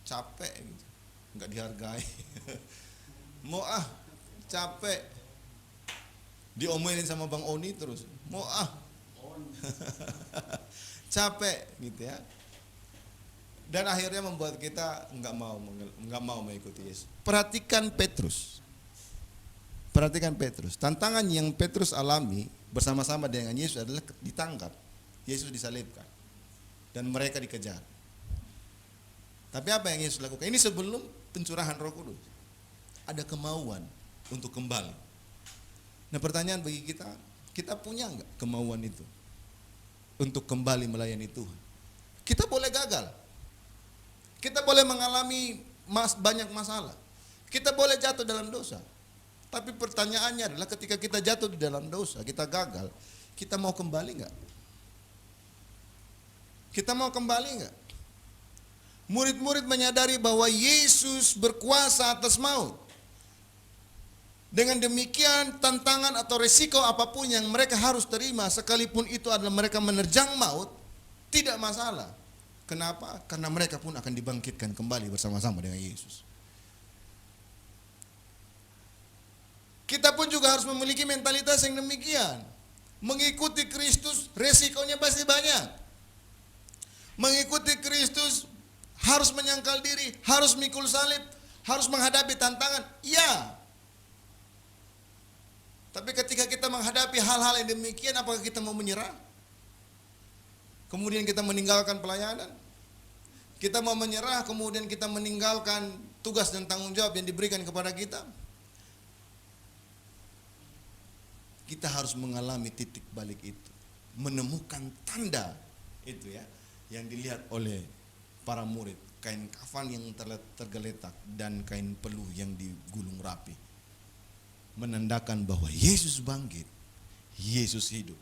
capek gitu. Enggak dihargai. Mau capek. Diomelin sama Bang Oni terus. Mau capek gitu ya. Dan akhirnya membuat kita enggak mau mengikuti Yesus. Perhatikan Petrus. Tantangan yang Petrus alami bersama-sama dengan Yesus adalah ditangkap. Yesus disalibkan. Dan mereka dikejar. Tapi apa yang Yesus lakukan? Ini sebelum pencurahan Roh Kudus. Ada kemauan untuk kembali. Nah, pertanyaan bagi kita punya enggak kemauan itu? Untuk kembali melayani Tuhan. Kita boleh gagal. Kita boleh mengalami banyak masalah. Kita boleh jatuh dalam dosa. Tapi pertanyaannya adalah ketika kita jatuh di dalam dosa, kita gagal, kita mau kembali enggak? Kita mau kembali enggak? Murid-murid menyadari bahwa Yesus berkuasa atas maut. Dengan demikian tantangan atau resiko apapun yang mereka harus terima, sekalipun itu adalah mereka menerjang maut, tidak masalah. Kenapa? Karena mereka pun akan dibangkitkan kembali bersama-sama dengan Yesus. Kita pun juga harus memiliki mentalitas yang demikian. Mengikuti Kristus resikonya pasti banyak. Mengikuti Kristus harus menyangkal diri, harus mikul salib, harus menghadapi tantangan. Ya. Tapi ketika kita menghadapi hal-hal yang demikian, apakah kita mau menyerah? Kemudian kita meninggalkan pelayanan? Kita mau menyerah, kemudian kita meninggalkan tugas dan tanggung jawab yang diberikan kepada kita? Kita harus mengalami titik balik itu, menemukan tanda itu ya, yang dilihat oleh para murid, kain kafan yang tergeletak dan kain peluh yang digulung rapi, menandakan bahwa Yesus bangkit, Yesus hidup,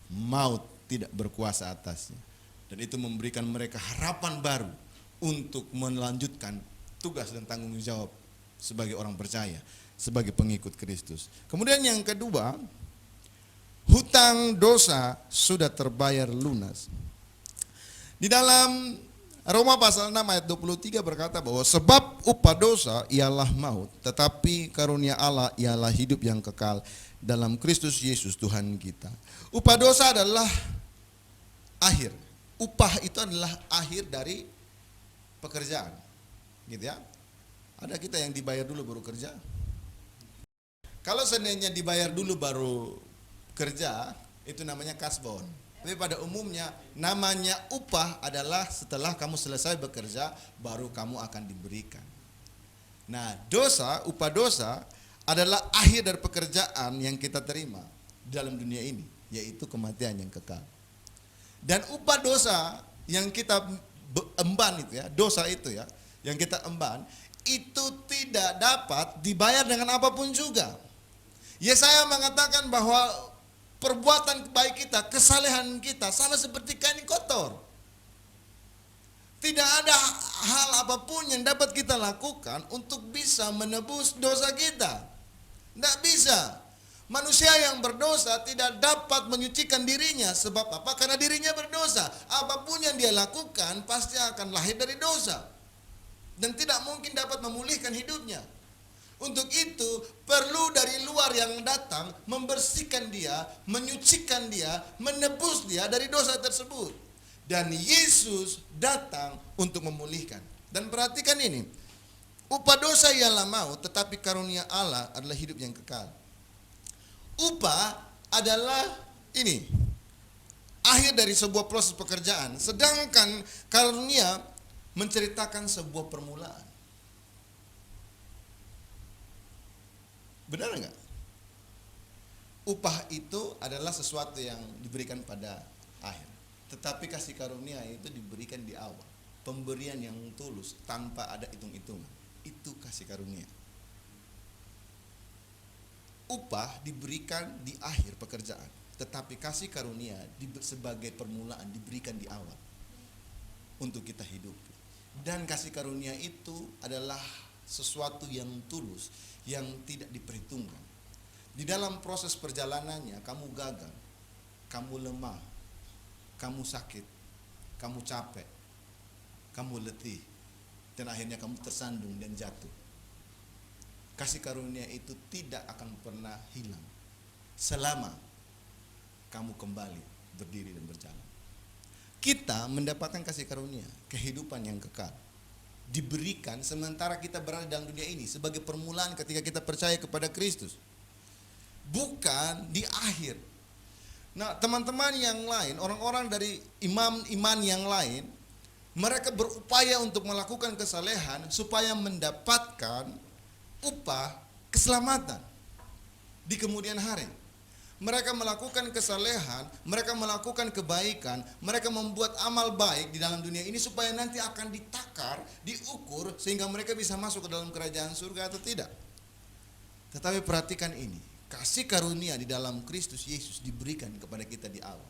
maut tidak berkuasa atasnya, dan itu memberikan mereka harapan baru untuk melanjutkan tugas dan tanggung jawab sebagai orang percaya, sebagai pengikut Kristus. Kemudian yang kedua, hutang dosa sudah terbayar lunas. Di dalam Roma pasal 6 ayat 23 berkata bahwa sebab upah dosa ialah maut, tetapi karunia Allah ialah hidup yang kekal dalam Kristus Yesus Tuhan kita. Upah dosa adalah akhir. Upah itu adalah akhir dari pekerjaan. Gitu ya. Ada kita yang dibayar dulu baru kerja. Kalau seandainya dibayar dulu baru kerja, itu namanya kasbon. Tapi pada umumnya namanya upah adalah setelah kamu selesai bekerja baru kamu akan diberikan. Nah, dosa, upah dosa adalah akhir dari pekerjaan yang kita terima dalam dunia ini, yaitu kematian yang kekal. Dan upah dosa yang kita emban itu ya, dosa itu ya, yang kita emban itu tidak dapat dibayar dengan apapun juga. Yesaya mengatakan bahwa perbuatan baik kita, kesalehan kita sama seperti kain kotor. Tidak ada hal apapun yang dapat kita lakukan untuk bisa menebus dosa kita. Tidak bisa. Manusia yang berdosa tidak dapat menyucikan dirinya. Sebab apa? Karena dirinya berdosa. Apapun yang dia lakukan pasti akan lahir dari dosa. Dan tidak mungkin dapat memulihkan hidupnya. Untuk itu perlu dari luar yang datang membersihkan dia, menyucikan dia, menebus dia dari dosa tersebut. Dan Yesus datang untuk memulihkan. Dan perhatikan ini, upah dosa ialah maut, tetapi karunia Allah adalah hidup yang kekal. Upah adalah ini, akhir dari sebuah proses pekerjaan. Sedangkan karunia menceritakan sebuah permulaan. Benar enggak? Upah itu adalah sesuatu yang diberikan pada akhir. Tetapi kasih karunia itu diberikan di awal. Pemberian yang tulus tanpa ada hitung-hitungan. Itu kasih karunia. Upah diberikan di akhir pekerjaan. Tetapi kasih karunia sebagai permulaan diberikan di awal. Untuk kita hidup. Dan kasih karunia itu adalah sesuatu yang tulus, yang tidak diperhitungkan. Di dalam proses perjalanannya kamu gagal, kamu lemah, kamu sakit, kamu capek, kamu letih, dan akhirnya kamu tersandung dan jatuh. Kasih karunia itu tidak akan pernah hilang selama kamu kembali berdiri dan berjalan. Kita mendapatkan kasih karunia, kehidupan yang kekal, diberikan sementara kita berada dalam dunia ini sebagai permulaan ketika kita percaya kepada Kristus, bukan di akhir. Nah, teman-teman yang lain, orang-orang dari iman yang lain, mereka berupaya untuk melakukan kesalehan supaya mendapatkan upah keselamatan di kemudian hari. Mereka melakukan kesalehan, mereka melakukan kebaikan, mereka membuat amal baik di dalam dunia ini supaya nanti akan ditakar, diukur sehingga mereka bisa masuk ke dalam kerajaan surga atau tidak. Tetapi perhatikan ini, kasih karunia di dalam Kristus Yesus diberikan kepada kita di awal.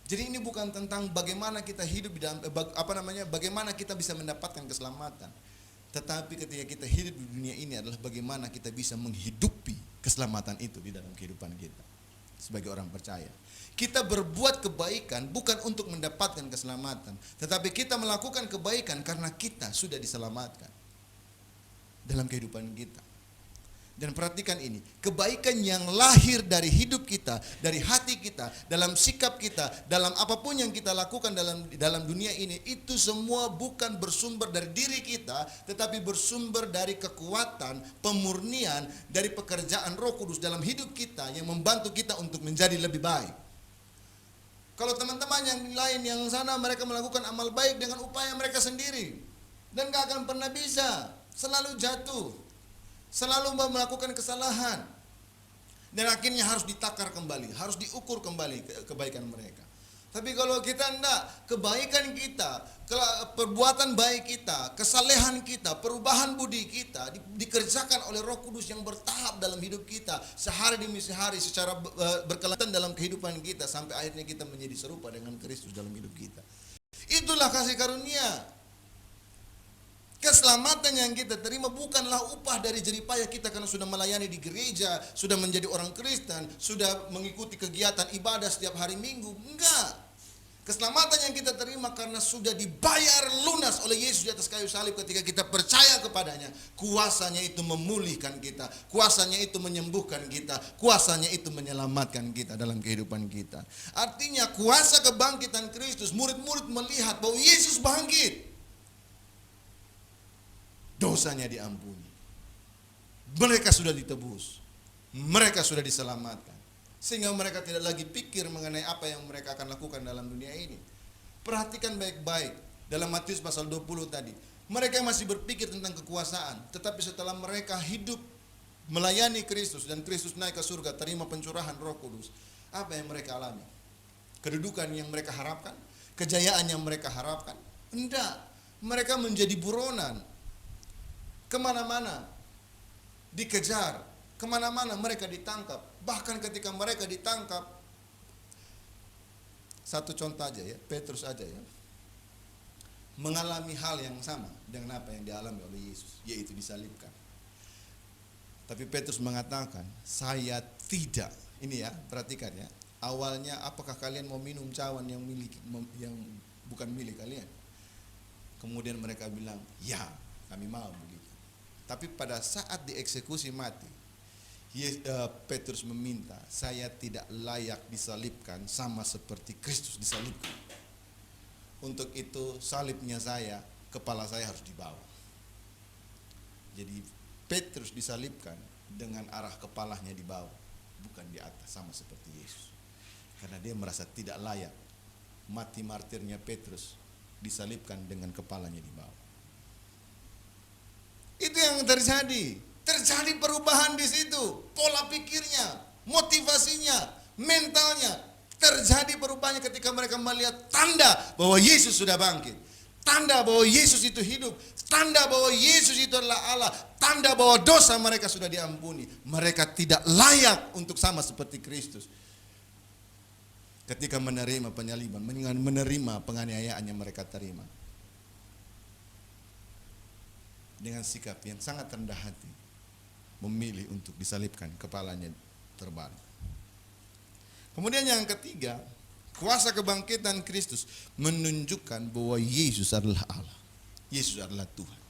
Jadi ini bukan tentang bagaimana kita hidup di dalam bagaimana kita bisa mendapatkan keselamatan. Tetapi ketika kita hidup di dunia ini adalah bagaimana kita bisa menghidupi keselamatan itu di dalam kehidupan kita sebagai orang percaya. Kita berbuat kebaikan bukan untuk mendapatkan keselamatan, tetapi kita melakukan kebaikan karena kita sudah diselamatkan dalam kehidupan kita. Dan perhatikan ini, kebaikan yang lahir dari hidup kita, dari hati kita, dalam sikap kita, dalam apapun yang kita lakukan dalam dunia ini, itu semua bukan bersumber dari diri kita, tetapi bersumber dari kekuatan, pemurnian, dari pekerjaan Roh Kudus dalam hidup kita yang membantu kita untuk menjadi lebih baik. Kalau teman-teman yang lain yang sana mereka melakukan amal baik dengan upaya mereka sendiri dan gak akan pernah bisa, selalu jatuh, selalu melakukan kesalahan, dan akhirnya harus ditakar kembali, harus diukur kembali kebaikan mereka. Tapi kalau kita enggak, kebaikan kita, perbuatan baik kita, kesalehan kita, perubahan budi kita dikerjakan oleh Roh Kudus yang bertahap dalam hidup kita, sehari demi sehari secara berkelanjutan dalam kehidupan kita, sampai akhirnya kita menjadi serupa dengan Kristus dalam hidup kita. Itulah kasih karunia. Keselamatan yang kita terima bukanlah upah dari jeripayah kita karena sudah melayani di gereja, sudah menjadi orang Kristen, sudah mengikuti kegiatan ibadah setiap hari Minggu. Enggak. Keselamatan yang kita terima karena sudah dibayar lunas oleh Yesus di atas kayu salib ketika kita percaya kepadanya. Kuasanya itu memulihkan kita, kuasanya itu menyembuhkan kita, kuasanya itu menyelamatkan kita dalam kehidupan kita. Artinya kuasa kebangkitan Kristus, murid-murid melihat bahwa Yesus bangkit. Dosanya diampuni, mereka sudah ditebus, mereka sudah diselamatkan, sehingga mereka tidak lagi pikir mengenai apa yang mereka akan lakukan dalam dunia ini. Perhatikan baik-baik dalam Matius pasal 20 tadi, mereka masih berpikir tentang kekuasaan, tetapi setelah mereka hidup melayani Kristus dan Kristus naik ke surga, terima pencurahan Roh Kudus, apa yang mereka alami? Kedudukan yang mereka harapkan, kejayaan yang mereka harapkan? Enggak, mereka menjadi buronan. Kemana-mana dikejar, kemana-mana mereka ditangkap. Bahkan ketika mereka ditangkap, satu contoh aja ya, Petrus aja ya, mengalami hal yang sama dengan apa yang dialami oleh Yesus, yaitu disalibkan. Tapi Petrus mengatakan, saya tidak. Ini ya, perhatikan ya. Awalnya, apakah kalian mau minum cawan yang bukan milik kalian? Kemudian mereka bilang, ya, kami mau begitu. Tapi pada saat dieksekusi mati, Petrus meminta, saya tidak layak disalibkan sama seperti Kristus disalibkan. Untuk itu salibnya saya, kepala saya harus dibawa. Jadi Petrus disalibkan dengan arah kepalanya di bawah, bukan di atas sama seperti Yesus. Karena dia merasa tidak layak. Mati martirnya Petrus disalibkan dengan kepalanya di bawah. Itu yang terjadi. Terjadi perubahan di situ. Pola pikirnya, motivasinya, mentalnya. Terjadi perubahannya ketika mereka melihat tanda bahwa Yesus sudah bangkit. Tanda bahwa Yesus itu hidup. Tanda bahwa Yesus itu adalah Allah. Tanda bahwa dosa mereka sudah diampuni. Mereka tidak layak untuk sama seperti Kristus. Ketika menerima penyaliban, menerima penganiayaan yang mereka terima. Dengan sikap yang sangat rendah hati, memilih untuk disalibkan, kepalanya terbalik. Kemudian yang ketiga, kuasa kebangkitan Kristus menunjukkan bahwa Yesus adalah Allah. Yesus adalah Tuhan.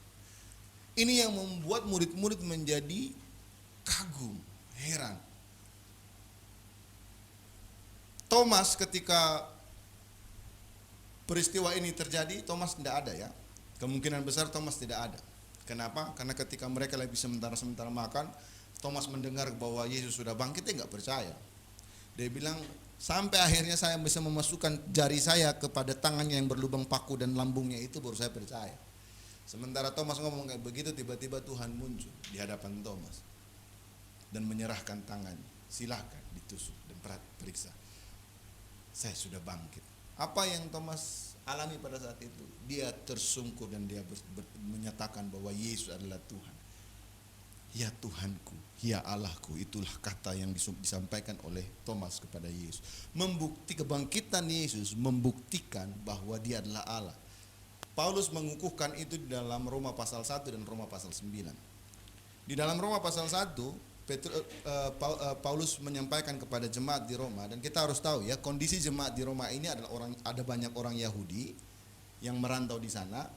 Ini yang membuat murid-murid menjadi kagum, heran. Thomas ketika peristiwa ini terjadi, Thomas tidak ada ya. Kemungkinan besar Thomas tidak ada. Kenapa? Karena ketika mereka lagi sementara makan, Thomas mendengar bahwa Yesus sudah bangkit, dia nggak percaya. Dia bilang, sampai akhirnya saya bisa memasukkan jari saya kepada tangannya yang berlubang paku dan lambungnya itu, baru saya percaya. Sementara Thomas ngomong kayak begitu, tiba-tiba Tuhan muncul di hadapan Thomas dan menyerahkan tangannya. Silahkan ditusuk dan periksa. Saya sudah bangkit. Apa yang Thomas alami pada saat itu? Dia tersungkur dan dia menyatakan bahwa Yesus adalah Tuhan. Ya Tuhanku, ya Allahku, itulah kata yang disampaikan oleh Thomas kepada Yesus. Kebangkitan Yesus membuktikan bahwa dia adalah Allah. Paulus mengukuhkan itu di dalam Roma pasal 1 dan Roma pasal 9. Di dalam Roma pasal 1, Paulus menyampaikan kepada jemaat di Roma, dan kita harus tahu ya, kondisi jemaat di Roma ini adalah ada banyak orang Yahudi yang merantau di sana,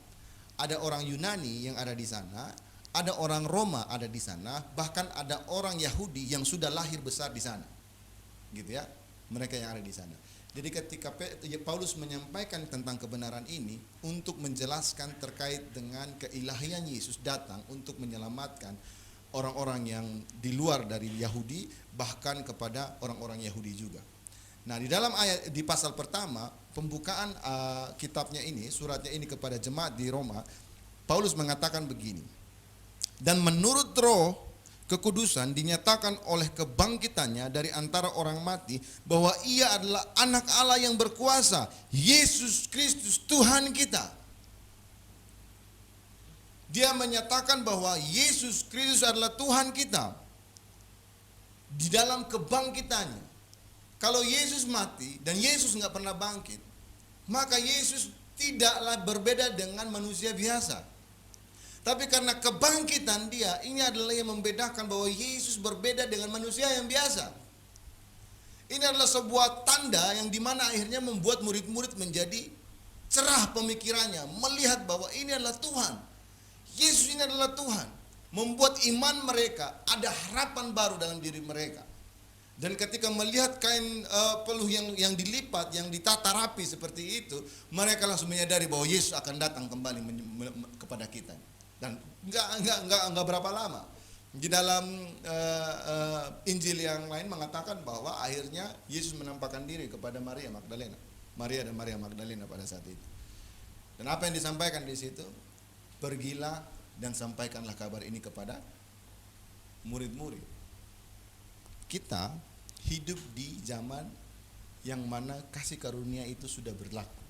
ada orang Yunani yang ada di sana, ada orang Roma ada di sana, bahkan ada orang Yahudi yang sudah lahir besar di sana. Gitu ya, mereka yang ada di sana. Jadi ketika Paulus menyampaikan tentang kebenaran ini untuk menjelaskan terkait dengan keilahian Yesus datang untuk menyelamatkan orang-orang yang di luar dari Yahudi, bahkan kepada orang-orang Yahudi juga. Nah, di dalam ayat di pasal pertama pembukaan kitabnya ini, suratnya ini kepada jemaat di Roma, Paulus mengatakan begini. Dan menurut Roh Kekudusan dinyatakan oleh kebangkitannya dari antara orang mati bahwa ia adalah anak Allah yang berkuasa, Yesus Kristus Tuhan kita. Dia menyatakan bahwa Yesus Kristus adalah Tuhan kita di dalam kebangkitannya. Kalau Yesus mati dan Yesus nggak pernah bangkit, maka Yesus tidaklah berbeda dengan manusia biasa. Tapi karena kebangkitan dia, ini adalah yang membedakan bahwa Yesus berbeda dengan manusia yang biasa. Ini adalah sebuah tanda yang dimana akhirnya membuat murid-murid menjadi cerah pemikirannya, melihat bahwa ini adalah Tuhan. Yesus ini adalah Tuhan. Membuat iman mereka ada harapan baru dalam diri mereka. Dan ketika melihat kain peluh yang dilipat, yang ditata rapi seperti itu, mereka langsung menyadari bahwa Yesus akan datang kembali kepada kita. Dan enggak berapa lama. Di dalam Injil yang lain mengatakan bahwa akhirnya Yesus menampakkan diri kepada Maria Magdalena. Maria dan Maria Magdalena pada saat itu. Dan apa yang disampaikan di situ? Pergilah dan sampaikanlah kabar ini kepada murid-murid. Kita hidup di zaman yang mana kasih karunia itu sudah berlaku.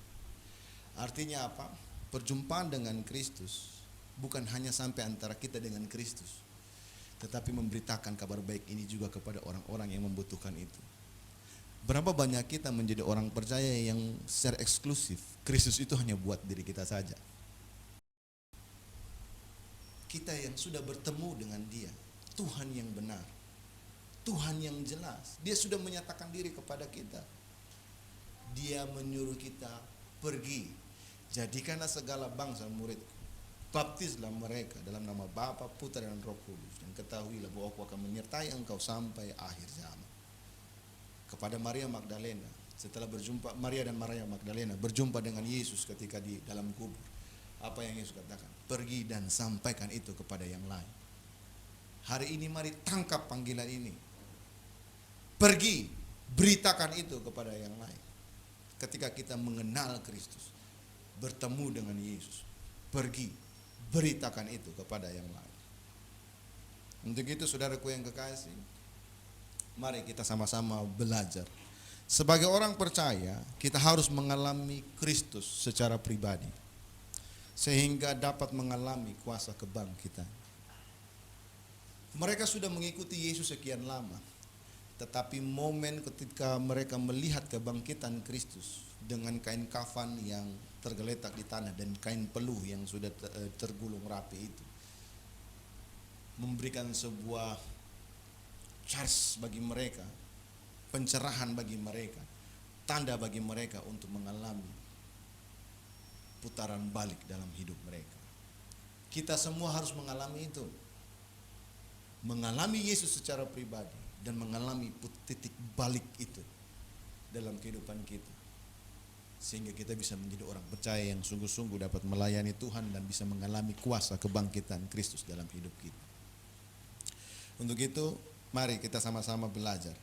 Artinya apa? Perjumpaan dengan Kristus bukan hanya sampai antara kita dengan Kristus, tetapi memberitakan kabar baik ini juga kepada orang-orang yang membutuhkan itu. Berapa banyak kita menjadi orang percaya yang secara eksklusif, Kristus itu hanya buat diri kita saja. Kita yang sudah bertemu dengan Dia, Tuhan yang benar, Tuhan yang jelas, Dia sudah menyatakan diri kepada kita. Dia menyuruh kita pergi, jadikanlah segala bangsa muridku. Baptislah mereka dalam nama Bapa, Putra dan Roh Kudus, dan ketahuilah bahwa aku akan menyertai engkau sampai akhir zaman. Kepada Maria Magdalena, setelah berjumpa Maria dan Maria Magdalena berjumpa dengan Yesus ketika di dalam kubur, apa yang Yesus katakan? Pergi dan sampaikan itu kepada yang lain. Hari ini mari tangkap panggilan ini. Pergi, beritakan itu kepada yang lain. Ketika kita mengenal Kristus, bertemu dengan Yesus, pergi, beritakan itu kepada yang lain. Untuk itu saudaraku yang kekasih, mari kita sama-sama belajar. Sebagai orang percaya, kita harus mengalami Kristus secara pribadi, sehingga dapat mengalami kuasa kebangkitan. Mereka sudah mengikuti Yesus sekian lama, tetapi momen ketika mereka melihat kebangkitan Kristus dengan kain kafan yang tergeletak di tanah dan kain peluh yang sudah tergulung rapi itu, memberikan sebuah charge bagi mereka, pencerahan bagi mereka, tanda bagi mereka untuk mengalami putaran balik dalam hidup mereka. Kita semua harus mengalami itu, mengalami Yesus secara pribadi dan mengalami titik balik itu dalam kehidupan kita, sehingga kita bisa menjadi orang percaya yang sungguh-sungguh dapat melayani Tuhan dan bisa mengalami kuasa kebangkitan Kristus dalam hidup kita. Untuk itu, mari kita sama-sama belajar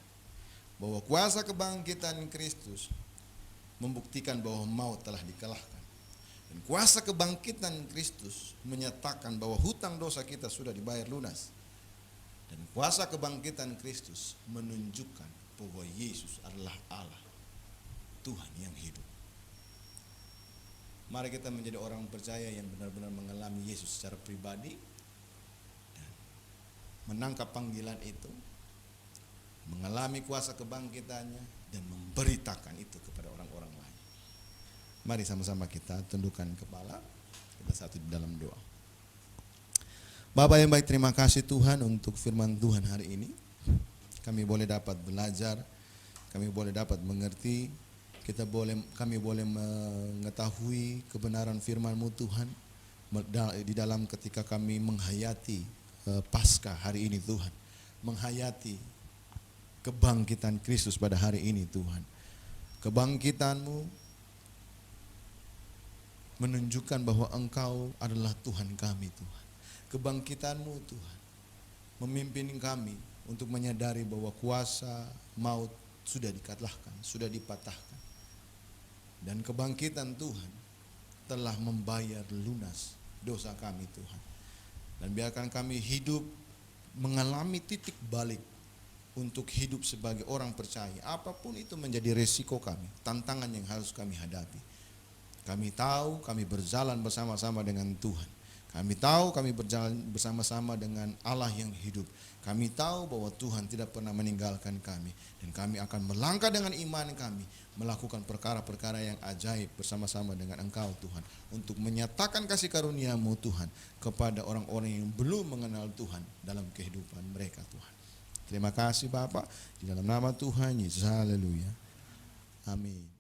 bahwa kuasa kebangkitan Kristus membuktikan bahwa maut telah dikalahkan. Dan kuasa kebangkitan Kristus menyatakan bahwa hutang dosa kita sudah dibayar lunas. Dan kuasa kebangkitan Kristus menunjukkan bahwa Yesus adalah Allah, Tuhan yang hidup. Mari kita menjadi orang percaya yang benar-benar mengalami Yesus secara pribadi dan menangkap panggilan itu, mengalami kuasa kebangkitannya dan memberitakan itu kepada orang-orang lain. Mari sama-sama kita tundukkan kepala, kita satu di dalam doa. Bapa yang baik, terima kasih Tuhan untuk firman Tuhan hari ini. Kami boleh dapat belajar, kami boleh dapat mengerti, kami boleh mengetahui kebenaran firman-Mu Tuhan, di dalam ketika kami menghayati Paskah hari ini Tuhan, menghayati kebangkitan Kristus pada hari ini Tuhan. Kebangkitan-Mu menunjukkan bahwa Engkau adalah Tuhan kami Tuhan. Kebangkitan-Mu Tuhan memimpin kami untuk menyadari bahwa kuasa maut sudah dikalahkan, sudah dipatahkan. Dan kebangkitan Tuhan telah membayar lunas dosa kami Tuhan. Dan biarkan kami hidup mengalami titik balik untuk hidup sebagai orang percaya. Apapun itu menjadi resiko kami, tantangan yang harus kami hadapi. Kami tahu kami berjalan bersama-sama dengan Tuhan. Kami tahu kami berjalan bersama-sama dengan Allah yang hidup. Kami tahu bahwa Tuhan tidak pernah meninggalkan kami. Dan kami akan melangkah dengan iman kami, melakukan perkara-perkara yang ajaib bersama-sama dengan Engkau Tuhan. Untuk menyatakan kasih karunia-Mu Tuhan kepada orang-orang yang belum mengenal Tuhan dalam kehidupan mereka Tuhan. Terima kasih Bapak, di dalam nama Tuhan Yesus, haleluya. Amin.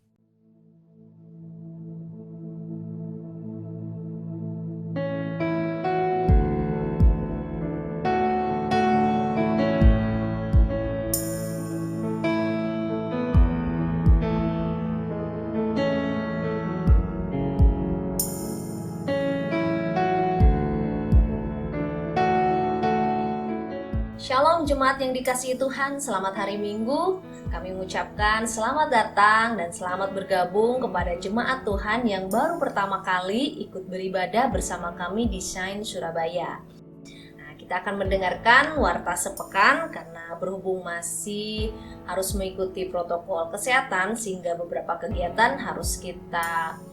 Shalom jemaat yang dikasihi Tuhan, selamat hari Minggu. Kami mengucapkan selamat datang dan selamat bergabung kepada jemaat Tuhan yang baru pertama kali ikut beribadah bersama kami di Shine Surabaya. Nah, kita akan mendengarkan warta sepekan karena berhubung masih harus mengikuti protokol kesehatan sehingga beberapa kegiatan harus kita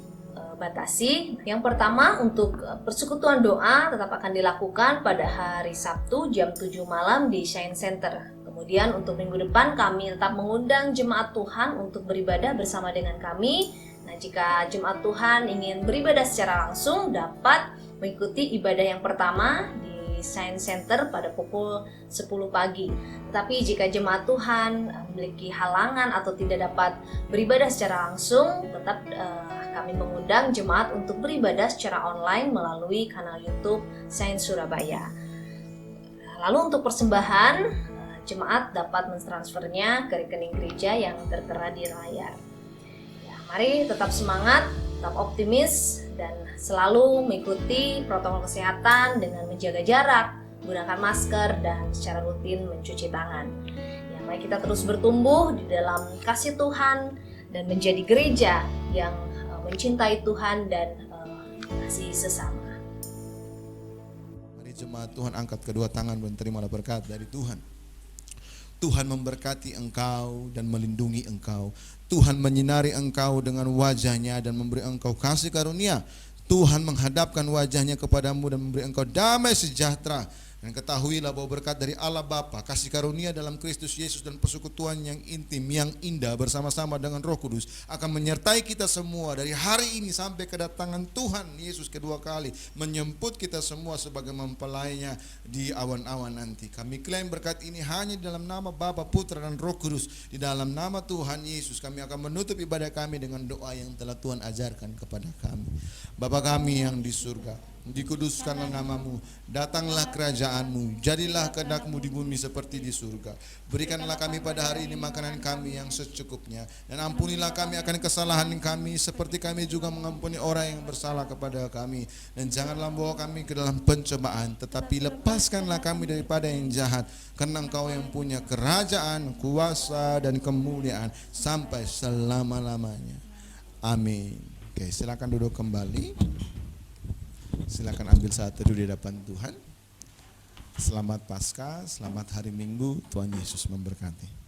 batasi. Yang pertama, untuk persekutuan doa tetap akan dilakukan pada hari Sabtu jam 7 malam di Shine Center. Kemudian untuk minggu depan kami tetap mengundang jemaat Tuhan untuk beribadah bersama dengan kami. Nah, jika jemaat Tuhan ingin beribadah secara langsung dapat mengikuti ibadah yang pertama di Shine Center pada pukul 10 pagi. Tetapi jika jemaat Tuhan memiliki halangan atau tidak dapat beribadah secara langsung, tetap kami mengundang jemaat untuk beribadah secara online melalui kanal YouTube Shine Surabaya. Lalu untuk persembahan, jemaat dapat mentransfernya ke rekening gereja yang tertera di layar. Ya, mari tetap semangat, tetap optimis, dan selalu mengikuti protokol kesehatan dengan menjaga jarak, menggunakan masker, dan secara rutin mencuci tangan. Ya, mari kita terus bertumbuh di dalam kasih Tuhan dan menjadi gereja yang mencintai Tuhan dan kasih sesama. Mari jemaat Tuhan angkat kedua tangan dan terimalah berkat dari Tuhan. Tuhan memberkati engkau dan melindungi engkau. Tuhan menyinari engkau dengan wajahnya dan memberi engkau kasih karunia. Tuhan menghadapkan wajahnya kepadamu dan memberi engkau damai sejahtera. Dan ketahuilah bahwa berkat dari Allah Bapa, kasih karunia dalam Kristus Yesus dan persekutuan yang intim, yang indah bersama-sama dengan Roh Kudus akan menyertai kita semua dari hari ini sampai kedatangan Tuhan Yesus kedua kali, menjemput kita semua sebagai mempelainya di awan-awan nanti. Kami klaim berkat ini hanya di dalam nama Bapa, Putra, dan Roh Kudus. Di dalam nama Tuhan Yesus kami akan menutup ibadah kami dengan doa yang telah Tuhan ajarkan kepada kami. Bapa kami yang di surga, dikuduskanlah namamu, datanglah kerajaanmu, jadilah kehendak-Mu di bumi seperti di surga. Berikanlah kami pada hari ini makanan kami yang secukupnya, dan ampunilah kami akan kesalahan kami seperti kami juga mengampuni orang yang bersalah kepada kami. Dan janganlah bawa kami ke dalam pencobaan, tetapi lepaskanlah kami daripada yang jahat, karena Engkau yang punya kerajaan, kuasa, dan kemuliaan sampai selama-lamanya. Amin. Oke, silakan duduk kembali. Silakan ambil saat teduh di hadapan Tuhan. Selamat Paskah, selamat hari Minggu, Tuhan Yesus memberkati.